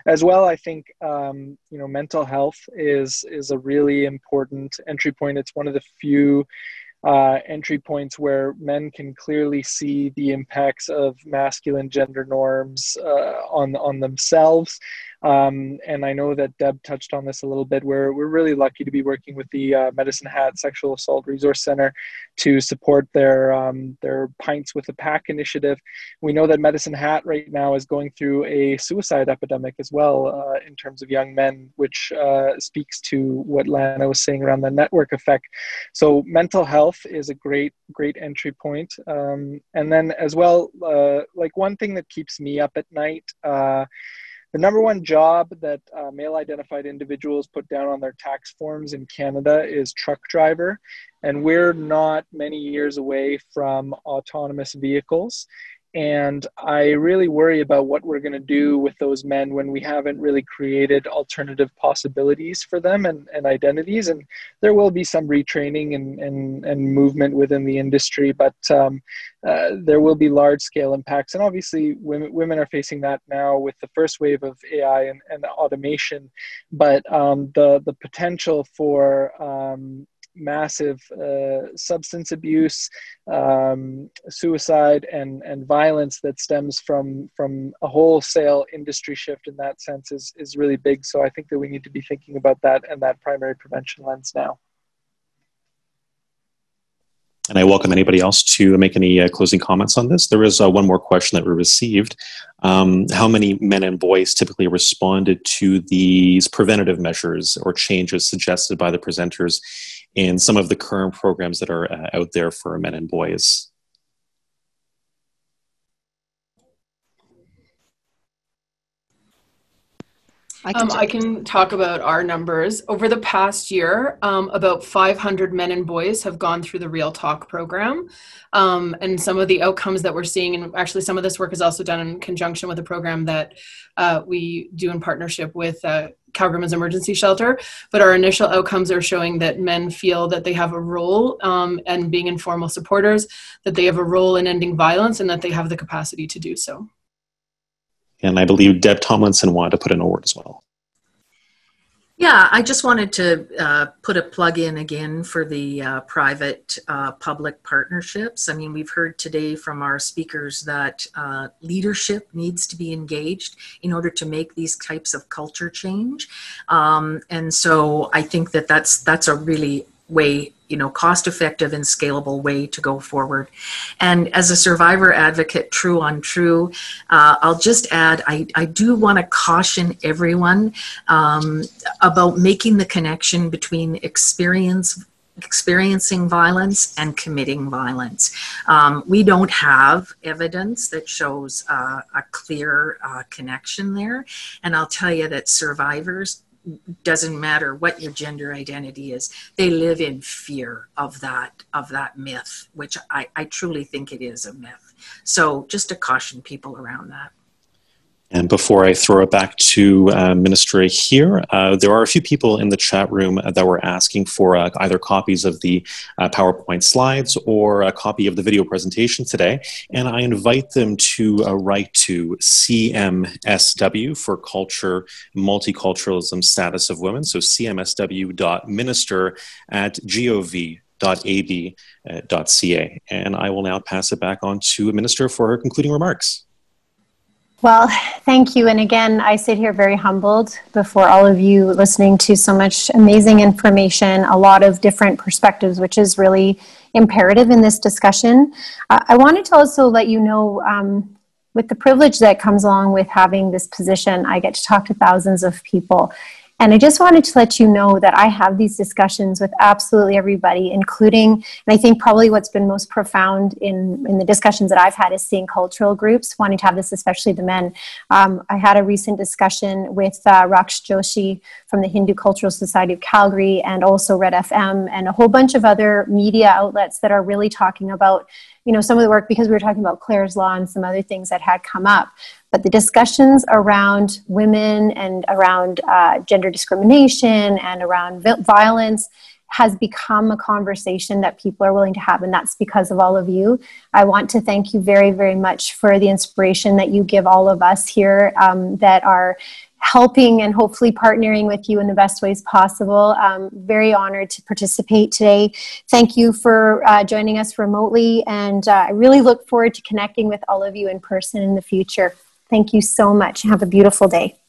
[SPEAKER 4] As well, I think mental health is a really important entry point. It's one of the few entry points where men can clearly see the impacts of masculine gender norms on themselves. And I know that Deb touched on this a little bit, where we're really lucky to be working with the Medicine Hat Sexual Assault Resource Center to support their Pints with a Pack initiative. We know that Medicine Hat right now is going through a suicide epidemic as well in terms of young men, which speaks to what Lana was saying around the network effect. So mental health is a great entry point. And then as well, like one thing that keeps me up at night, the number 1 job that male identified individuals put down on their tax forms in Canada is truck driver. And we're not many years away from autonomous vehicles. And I really worry about what we're going to do with those men when we haven't really created alternative possibilities for them and identities. And there will be some retraining and movement within the industry, but there will be large scale impacts. And obviously women are facing that now with the first wave of AI and automation, but the potential for massive substance abuse, suicide, and violence that stems from a wholesale industry shift in that sense is really big. So I think that we need to be thinking about that and that primary prevention lens now.
[SPEAKER 10] And I welcome anybody else to make any closing comments on this. There is one more question that we received. How many men and boys typically responded to these preventative measures or changes suggested by the presenters in some of the current programs that are out there for men and boys?
[SPEAKER 3] I can talk about our numbers. Over the past year, about 500 men and boys have gone through the Real Talk program. And some of the outcomes that we're seeing, and actually some of this work is also done in conjunction with a program that we do in partnership with Calgary Women's Emergency Shelter. But our initial outcomes are showing that men feel that they have a role and being informal supporters, that they have a role in ending violence, and that they have the capacity to do so.
[SPEAKER 10] And I believe Deb Tomlinson wanted to put in a word as well.
[SPEAKER 7] Yeah, I just wanted to put a plug in again for the private-public partnerships. I mean, we've heard today from our speakers that leadership needs to be engaged in order to make these types of culture change. And so I think that that's a really way, cost-effective and scalable way to go forward. And as a survivor advocate, true on true, I'll just add, I do want to caution everyone about making the connection between experiencing violence and committing violence. We don't have evidence that shows a clear connection there. And I'll tell you that survivors, doesn't matter what your gender identity is, they live in fear of that myth, which I truly think it is a myth. So just to caution people around that.
[SPEAKER 10] And before I throw it back to Minister here, there are a few people in the chat room that were asking for either copies of the PowerPoint slides or a copy of the video presentation today. And I invite them to write to CMSW for Culture, Multiculturalism, Status of Women. So cmsw.minister@gov.ab.ca. And I will now pass it back on to a Minister for her concluding remarks.
[SPEAKER 1] Well, thank you. And again, I sit here very humbled before all of you listening to so much amazing information, a lot of different perspectives, which is really imperative in this discussion. I wanted to also let you know, with the privilege that comes along with having this position, I get to talk to thousands of people. And I just wanted to let you know that I have these discussions with absolutely everybody, including, and I think probably what's been most profound in the discussions that I've had is seeing cultural groups wanting to have this, especially the men. I had a recent discussion with Raksh Joshi from the Hindu Cultural Society of Calgary, and also Red FM, and a whole bunch of other media outlets that are really talking about, you know, some of the work, because we were talking about Clare's Law and some other things that had come up. But the discussions around women and around gender discrimination and around violence has become a conversation that people are willing to have, and that's because of all of you. I want to thank you very, very much for the inspiration that you give all of us here that are helping and hopefully partnering with you in the best ways possible. Very honored to participate today. Thank you for joining us remotely, and I really look forward to connecting with all of you in person in the future. Thank you so much. Have a beautiful day.